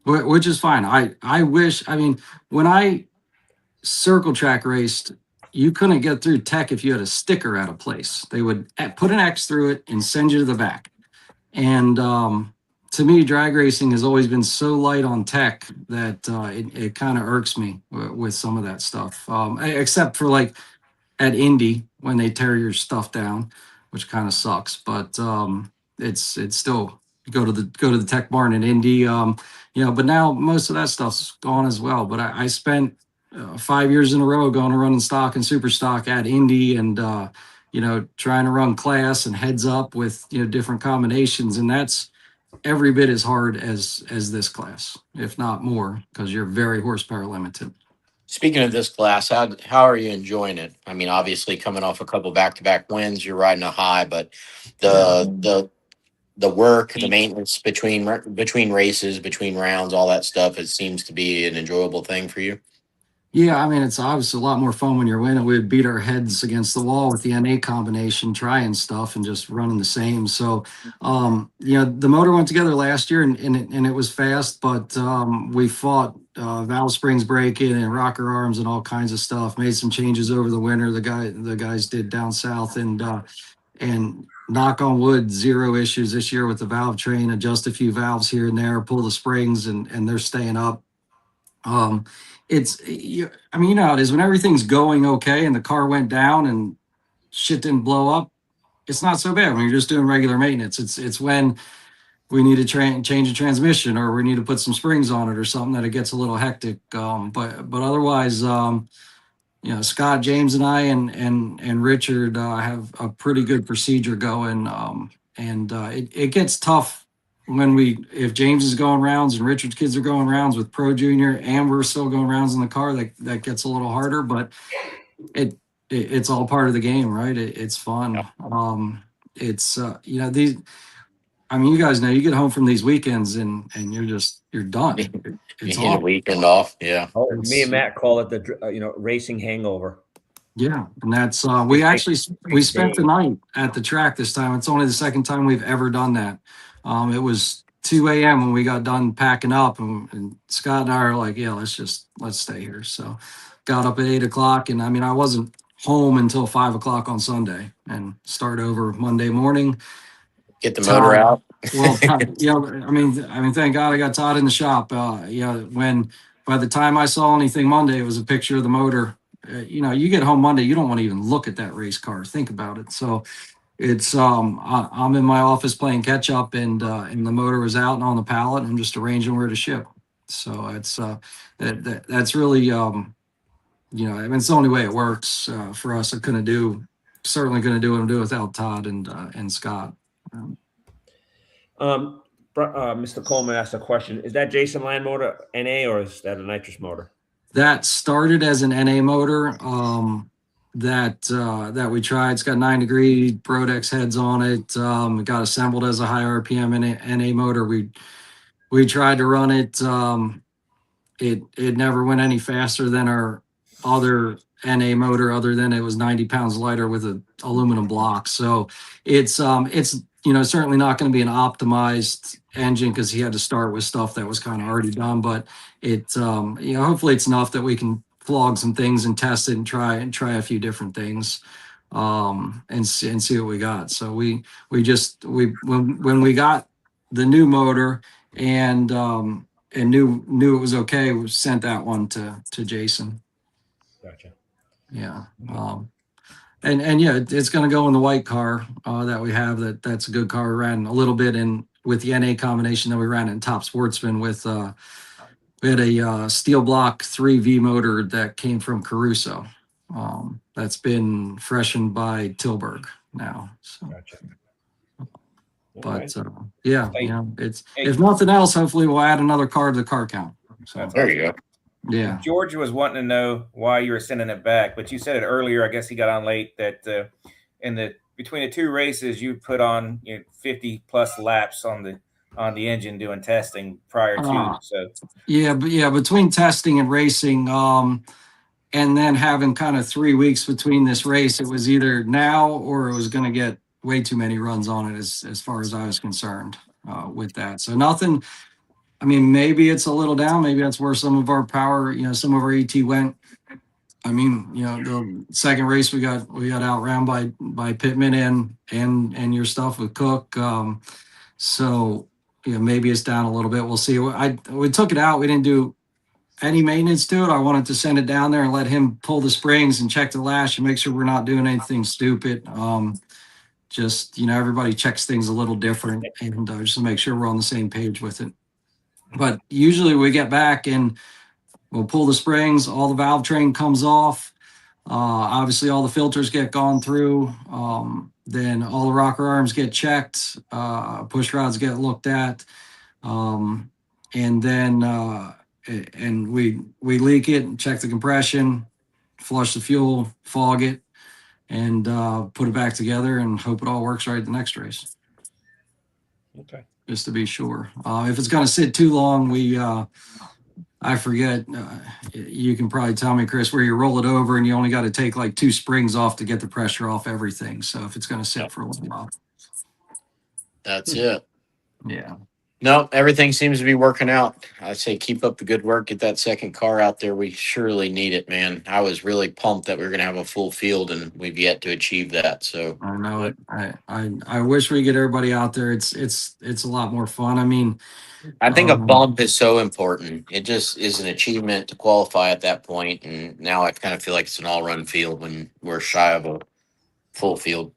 C: Which is fine. I wish, I mean, when I circle track raced, you couldn't get through Tech if you had a sticker at a place. They would put an X through it and send you to the back. And to me, drag racing has always been so light on Tech that it kind of irks me with some of that stuff. Except for like at Indy when they tear your stuff down, which kind of sucks. But it's still go to the Tech barn in Indy. You know, but now most of that stuff's gone as well. But I spent 5 years in a row going to running stock and super stock at Indy, and you know, trying to run class and heads up with, you know, different combinations, and that's every bit as hard as this class, if not more, because you're very horsepower limited.
D: speaking of this class, how are you enjoying it? I mean, obviously coming off a couple back-to-back wins, you're riding a high, but the work, the maintenance between races, between rounds, all that stuff, it seems to be an enjoyable thing for you.
C: Yeah, I mean, it's obviously a lot more fun when you're winning. We would beat our heads against the wall with the NA combination, trying stuff and just running the same. So, you know, the motor went together last year and it was fast, but we fought valve springs breaking and rocker arms and all kinds of stuff. Made some changes over the winter. The guys did down south, and knock on wood, 0 issues this year with the valve train. Adjust a few valves here and there, pull the springs, and they're staying up. I mean, you know how it is when everything's going okay and the car went down and shit didn't blow up. it's not so bad when you're just doing regular maintenance. It's when we need to change a transmission, or we need to put some springs on it or something, that it gets a little hectic. But otherwise, Scott, James, and I and Richard have a pretty good procedure going. It gets tough if James is going rounds and Richard's kids are going rounds with Pro Junior, and we're still going rounds in the car. That gets a little harder, but it's all part of the game, right? It's fun. These. I mean, you guys know, you get home from these weekends and you're done.
D: You need a weekend off. Yeah.
B: Me and Matt call it the racing hangover.
C: Yeah, and that's we spent the night at the track this time. It's only the second time we've ever done that. It was 2 a.m. when we got done packing up, and Scott and I are like, yeah, let's stay here. So got up at 8 o'clock, and I mean, I wasn't home until 5 o'clock on Sunday, and start over Monday morning.
D: Get the motor out.
C: Well, I mean, thank God I got Todd in the shop. When by the time I saw anything Monday, it was a picture of the motor. You get home Monday, you don't want to even look at that race car. Think about it. So it's I'm in my office playing catch up, and the motor was out and on the pallet, and I'm just arranging where to ship. So it's that's really I mean, it's the only way it works for us. Certainly couldn't do it without Todd and Scott.
B: Mr. Coleman asked a question. Is that Jason Land motor NA, or is that a nitrous motor?
C: That started as an NA motor that we tried. It's got 9-degree Brodex heads on it. It got assembled as a high RPM NA motor. We tried to run it. It never went any faster than our other NA motor, other than it was 90 pounds lighter with an aluminum block. So it's certainly not going to be an optimized engine, because he had to start with stuff that was kind of already done. But hopefully it's enough that we can flog some things and test it and try a few different things, and see what we got. So when we got the new motor and knew it was okay, we sent that one to Jason.
B: Gotcha.
C: Yeah. It's going to go in the white car that we have. That's a good car. We ran a little bit with the NA combination that we ran in Top Sportsman with. We had a steel block 3V motor that came from Caruso. That's been freshened by Tilburg now. So.
B: Gotcha.
C: But it's if nothing else, hopefully we'll add another car to the car count. So
D: there you go.
C: Yeah.
A: George was wanting to know why you were sending it back, but you said it earlier. I guess he got on late. That between the two races, you put on 50 plus laps on the engine doing testing prior to. So
C: between testing and racing, and then having kind of 3 weeks between this race, it was either now or it was going to get way too many runs on it as far as I was concerned with that. So nothing. I mean, maybe it's a little down. Maybe that's where some of our power, some of our ET went. I mean, the second race we got outran by Pittman and your stuff with Cook. So maybe it's down a little bit. We'll see. We took it out. We didn't do any maintenance to it. I wanted to send it down there and let him pull the springs and check the lash and make sure we're not doing anything stupid. Everybody checks things a little different, and just to make sure we're on the same page with it. But usually we get back and we'll pull the springs, all the valve train comes off. Obviously all the filters get gone through. Then all the rocker arms get checked. Push rods get looked at. And then we leak it, check the compression, flush the fuel, fog it, and put it back together and hope it all works right the next race.
B: Okay.
C: Just to be sure. If it's going to sit too long, I forget, you can probably tell me, Chris, where you roll it over and you only got to take like 2 springs off to get the pressure off everything. So if it's going to sit for a little while.
D: That's it.
C: Yeah.
D: No, everything seems to be working out. I say keep up the good work. Get that second car out there. We surely need it, man. I was really pumped that we were going to have a full field, and we've yet to achieve that. So
C: I know it. I wish we get everybody out there. It's a lot more fun. I mean,
D: I think a bump is so important. It just is an achievement to qualify at that point. And now I kind of feel like it's an all-run field when we're shy of a full field.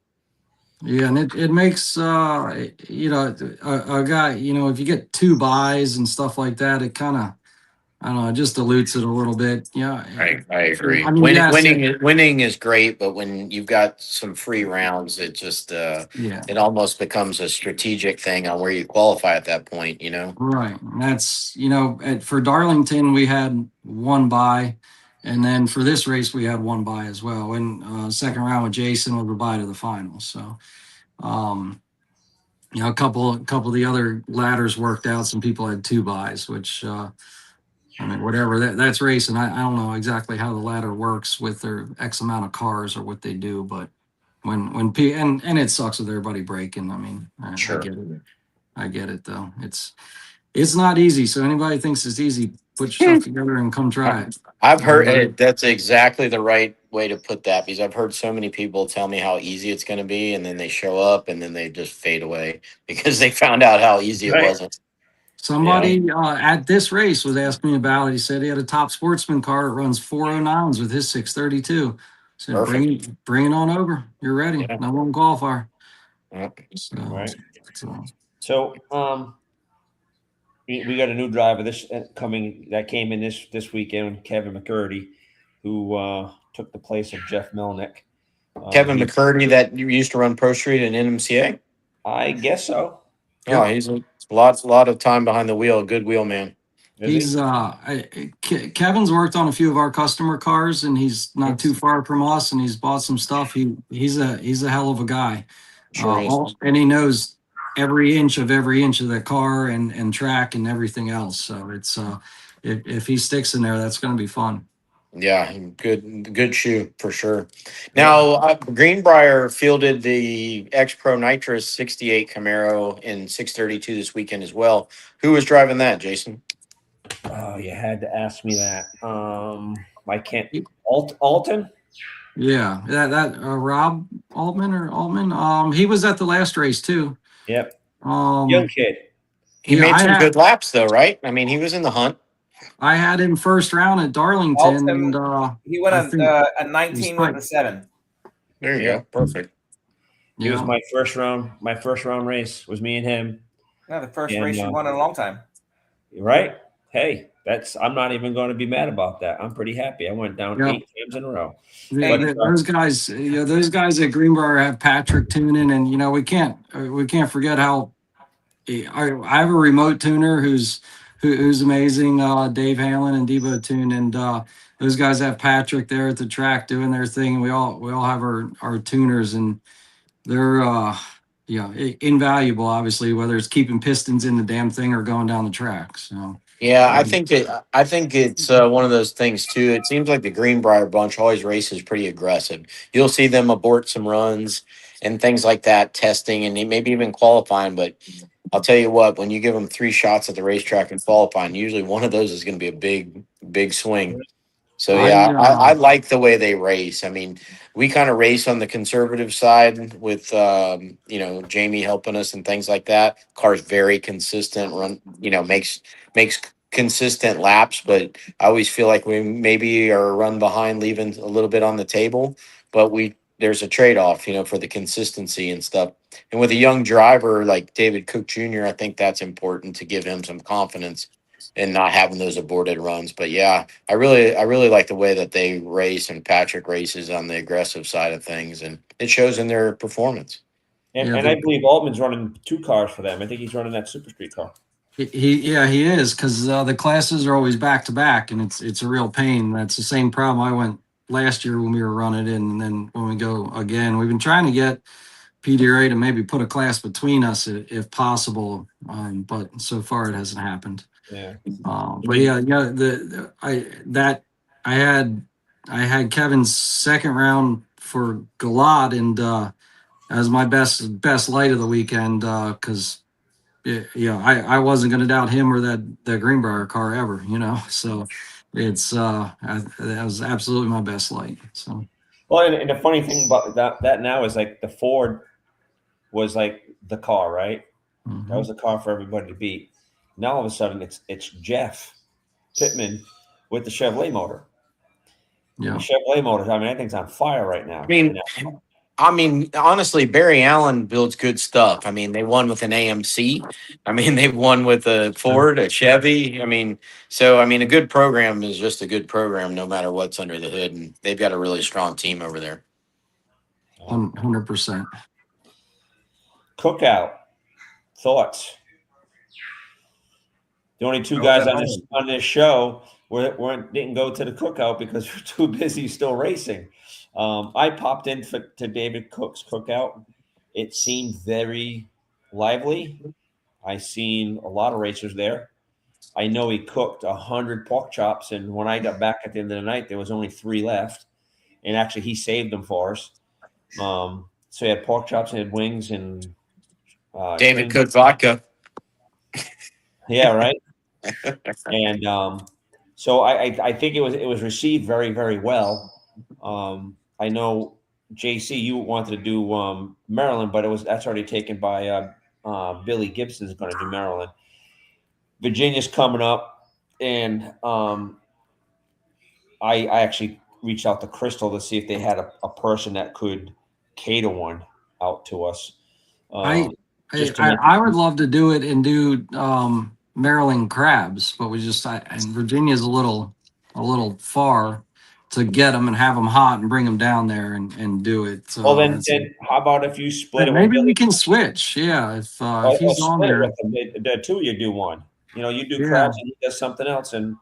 C: Yeah, and it makes you know, a guy, you know, if you get two buys and stuff like that, it kind of, I don't know, it just dilutes it a little bit. Yeah,
D: I agree.
C: I mean, yes,
D: Winning is great, but when you've got some free rounds, it just
C: yeah,
D: it almost becomes a strategic thing on where you qualify at that point. You know.
C: right. And that's, you know, for Darlington we had one buy, and then for this race we had one buy as well. And second round with Jason was a buy to the final. So, you know, a couple of the other ladders worked out. Some people had two buys, which I mean, whatever that's racing. I don't know exactly how the ladder works with their X amount of cars or what they do, but and it sucks with everybody breaking. I mean, I
D: Sure.
C: get it. I get it though. It's not easy. So anybody thinks it's easy, put your stuff together and come try it.
D: I've heard that's exactly the right way to put that, because I've heard so many people tell me how easy it's going to be, and then they show up and then they just fade away because they found out how easy it
B: Right.
D: wasn't.
C: Somebody at this race was asking me about it. He said he had a top sportsman car that runs 409s with his 632. So
D: Perfect.
C: bring it on over. You're ready.
D: Yeah.
C: No one qualifier.
D: Yep.
B: Right.
C: So
B: So we got a new driver that came in this weekend, Kevin McCurdy, who took the place of Jeff Melnick.
D: Kevin McCurdy, that used to run Pro Street and NMCA.
B: I guess so.
D: Oh, he's a lot of time behind the wheel. Good wheel man.
C: he's Kevin's worked on a few of our customer cars, and he's not too far from us, and he's bought some stuff. He's a hell of a guy.
D: Sure is.
C: And he knows every inch of the car and track and everything else. So it's if he sticks in there, that's going to be fun.
D: Yeah, good shoe for sure. Now, Greenbrier fielded the X Pro Nitrous 68 Camaro in 632 this weekend as well. Who was driving that, Jason?
B: Oh, you had to ask me that. I can't. Alton?
C: Yeah, that Rob Altman. He was at the last race too.
B: Yep. Young kid.
D: He made some good laps though, right? I mean, he was in the hunt.
C: I had him first round at Darlington, and
A: he went a 19 with a 7.
D: There you go. Perfect.
B: He was my first round. My first round race was me and him.
A: Yeah, the first race you won in a long time.
B: Right? Hey, I'm not even going to be mad about that. I'm pretty happy. I went down 8 times in a row.
C: Those guys, those guys at Greenbrier have Patrick tuning, and we can't forget how I have a remote tuner who's amazing, Dave Halen and Debo Tune, and those guys have Patrick there at the track doing their thing. We all have our tuners, and they're invaluable, obviously, whether it's keeping pistons in the damn thing or going down the track. So
D: yeah, I think it's one of those things too. It seems like the Greenbrier bunch always races pretty aggressive. You'll see them abort some runs and things like that, testing and maybe even qualifying, but I'll tell you what, when you give them 3 shots at the racetrack and qualifying, usually one of those is going to be a big swing. So yeah, I like the way they race. I mean, we kind of race on the conservative side with Jamie helping us and things like that. Car's very consistent, run, makes consistent laps, but I always feel like we maybe are a run behind, leaving a little bit on the table, but there's a trade-off, for the consistency and stuff. And with a young driver like David Cook Jr., I think that's important to give him some confidence and not having those aborted runs. But yeah, I really like the way that they race, and Patrick races on the aggressive side of things, and it shows in their performance.
B: And I believe Altman's running 2 cars for them. I think he's running that Super Street car.
C: He is, because the classes are always back to back, and it's a real pain. That's the same problem I went last year when we were running it, and then when we go again, we've been trying to get PDRA to maybe put a class between us if possible, but so far it hasn't happened.
B: Yeah.
C: But yeah, I had Kevin's second round for Galad, and as my best light of the weekend, because I wasn't going to doubt him or that Greenbrier car ever, so it's that was absolutely my best light. So
B: well, and the funny thing about that now is like the Ford was like the car, right? Mm-hmm. That was the car for everybody to beat. Now all of a sudden it's Jeff Pittman with the Chevrolet motor. Yeah, the Chevrolet motor. I mean, that thing's on fire right now.
D: I mean, I mean, honestly, Barry Allen builds good stuff. I mean, they won with an AMC. I mean, they won with a Ford, a Chevy. I mean, so I mean, a good program is just a good program, no matter what's under the hood, and they've got a really strong team over there.
C: 100%.
B: Cookout thoughts. The only two guys on this show didn't go to the cookout because we're too busy still racing. I popped in to David Cook's cookout. It seemed very lively. I seen a lot of racers there. I know he cooked 100 pork chops, and when I got back at the end of the night, there was only 3 left. And actually, he saved them for us. So he had pork chops, and had wings, and
D: David cooked vodka.
B: Yeah, right. And so I think it was received very, very well. I know JC, you wanted to do Maryland, but that's already taken by Billy Gibson is going to do Maryland. Virginia's coming up, and I actually reached out to Crystal to see if they had a person that could cater one out to us.
C: I would love to do it and do Maryland crabs, but and Virginia's a little far to get them and have them hot and bring them down there and do it. So
B: well, then how about if you split it?
C: Maybe we can switch. Yeah, if he's on there,
B: the two of you do one. You do crabs and he does something else, and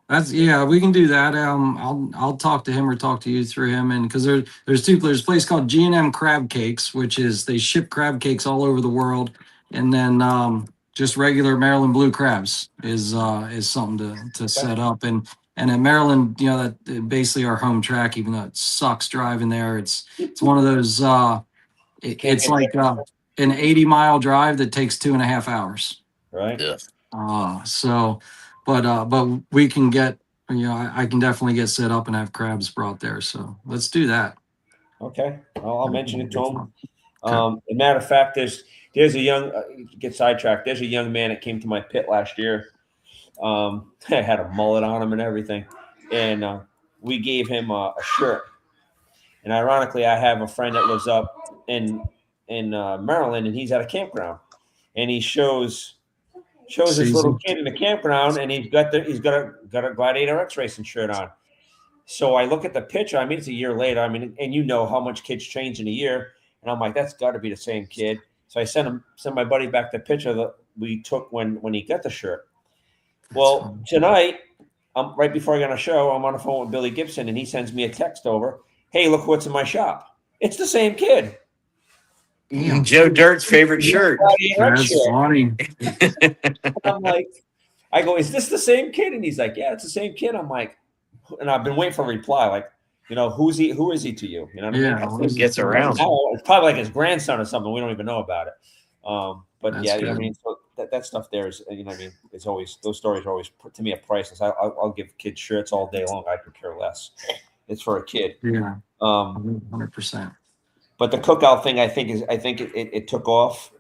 C: we can do that. I'll talk to him or talk to you through him, and because there's a place called G&M Crab Cakes, which is they ship crab cakes all over the world, and then just regular Maryland blue crabs is something to set up, and at Maryland, that basically our home track, even though it sucks driving there, it's one of those it's like an 80-mile drive that takes 2.5 hours.
B: Right.
D: Yeah.
C: But we can get, I can definitely get set up and have crabs brought there. So let's do that.
B: Okay. I'll mention it to him. As a matter of fact, there's a young, get sidetracked. There's a young man that came to my pit last year. I had a mullet on him and everything. And we gave him a shirt. And ironically, I have a friend that lives up in Maryland, and he's at a campground. And he shows this little kid in the campground, and he's got a Gladiator X racing shirt on. So I look at the picture. I mean, it's a year later. I mean, and you know how much kids change in a year. And I'm like, that's got to be the same kid. So I sent my buddy back the picture that we took when he got the shirt. Well, tonight, right before I got on a show, I'm on the phone with Billy Gibson, and he sends me a text over. Hey, look what's in my shop. It's the same kid.
C: Damn.
D: Joe Dirt's favorite shirt.
C: That's funny.
B: I'm like, I go, is this the same kid? And he's like, yeah, it's the same kid. I'm like, and I've been waiting for a reply, like, who is he to you? You know what I mean?
D: It gets around.
B: It's probably like his grandson or something. We don't even know about it. But
C: That's
B: yeah,
C: good.
B: I mean, so that stuff there is, you know what I mean? It's always, those stories are always, to me, priceless. I'll give kids shirts all day long. I could care less. It's for a kid.
C: Yeah.
B: 100%. But the cookout thing, I think it took off.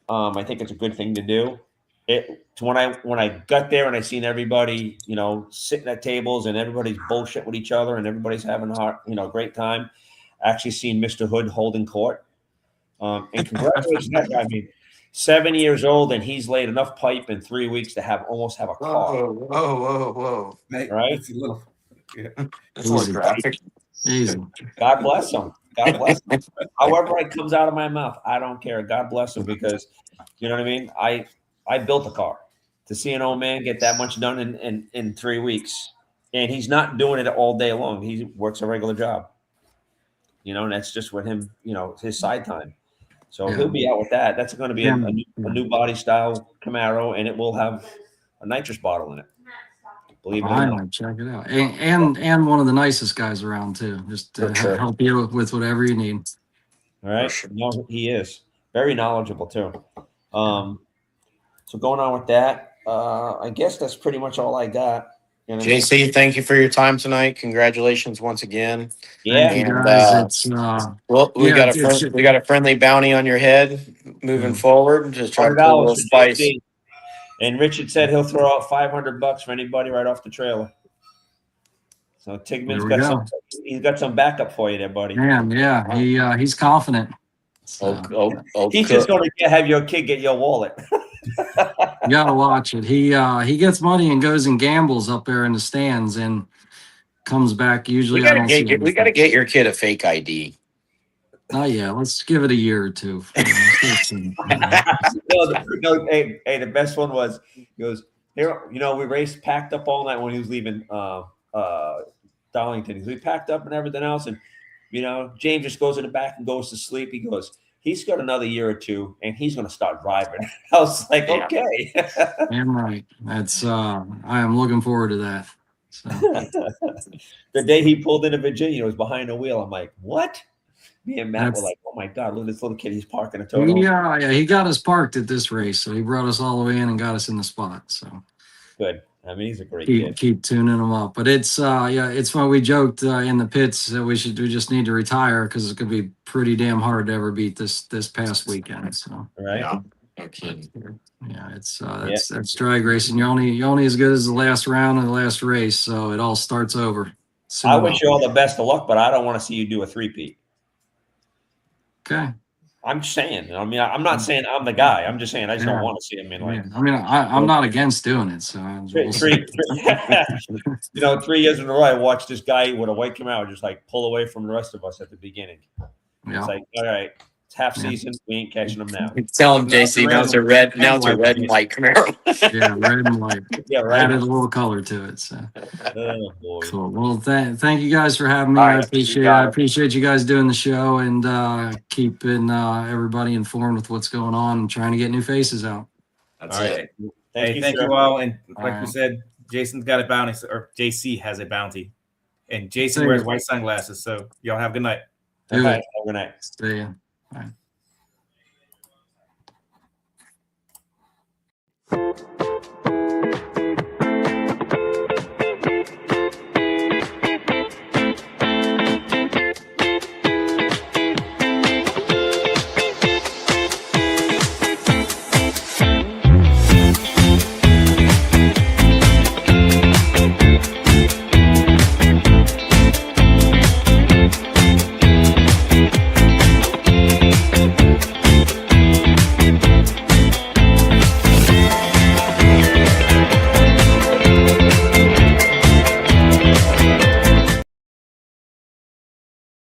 B: I think it's a good thing to do. When I got there and I seen everybody, sitting at tables and everybody's bullshit with each other and everybody's having a great time. I actually seen Mr. Hood holding court. And congratulations, that guy. I mean, 7 years old, and he's laid enough pipe in 3 weeks to almost have a car.
D: Whoa.
B: Right?
A: That's a little,
D: That's a little graphic.
C: Easy.
B: God bless him. God bless him. However it comes out of my mouth, I don't care. God bless him, because you know what I mean? I built a car. To see an old man get that much done in 3 weeks, and he's not doing it all day long. He works a regular job. And that's just with him, his side time. So he'll be out with that. That's going to be a new body style Camaro, and it will have a nitrous bottle in it. Believe it or not.
C: Check it out. And one of the nicest guys around too. Just to help you with whatever you need.
B: All right. Sure. No, he is very knowledgeable too. So going on with that, I guess that's pretty much all I got.
D: JC, thank you for your time tonight. Congratulations once again.
C: Yeah,
D: and,
C: guys,
D: we got a friendly bounty on your head moving forward. Just try to put a little spice.
B: And Richard said he'll throw out $500 for anybody right off the trailer. So Tigman's
C: There we
B: got he's got some backup for you there, buddy.
C: Man, yeah, he's confident. So,
B: He's just going to have your kid get your wallet.
C: you gotta watch it. He gets money and goes and gambles up there in the stands and comes back. Usually,
D: We gotta get your kid a fake ID.
C: Oh yeah, let's give it a year or two.
B: No, hey, the best one was he goes here. You know, we raced packed up all night when he was leaving Darlington. We packed up and everything else, and you know, James just goes in the back and goes to sleep. He goes, he's got another year or two, and he's going to start driving. I was like, okay.
C: Damn right. That's I am looking forward to that. So.
B: The day he pulled into Virginia, was behind the wheel. I'm like, what? Me and Matt were like, oh my God, look at this little kid. He's parking a total.
C: Yeah, he got us parked at this race. So he brought us all the way in and got us in the spot. So
B: good. I mean, he's a great kid.
C: Keep tuning him up. But it's it's fun. We joked in the pits that we just need to retire because it's gonna be pretty damn hard to ever beat this past weekend. So
B: right.
D: Yeah. No kidding.
C: Yeah, it's that's drag racing. You're only as good as the last round of the last race, so it all starts over.
B: I wish you all the best of luck, but I don't want to see you do a three-peat.
C: Okay.
B: I'm just saying. I mean, I'm not saying I'm the guy. I'm just saying I just don't want to see him in like.
C: I mean, I'm not against doing it. So
B: three, you know, 3 years in a row, I watched this guy with a white Camaro just like pull away from the rest of us at the beginning.
C: Yeah.
B: It's like, all right, it's half season. We ain't catching them now.
D: Tell him, JC. Now it's a red and white Camaro.
C: Yeah, red and white.
B: Yeah, right.
C: Added a little color to it. So.
B: Oh boy.
C: Cool. Well, thank you guys for having me.
D: All
C: I
D: right,
C: appreciate you guys doing the show and keeping everybody informed with what's going on and trying to get new faces out.
D: That's
A: all right.
D: it.
A: Thank you all. And like we said, Jason's got a bounty, or JC has a bounty, and Jason wears white sunglasses. So y'all have a good night.
B: All right. Have a good night.
C: Stay in. All right.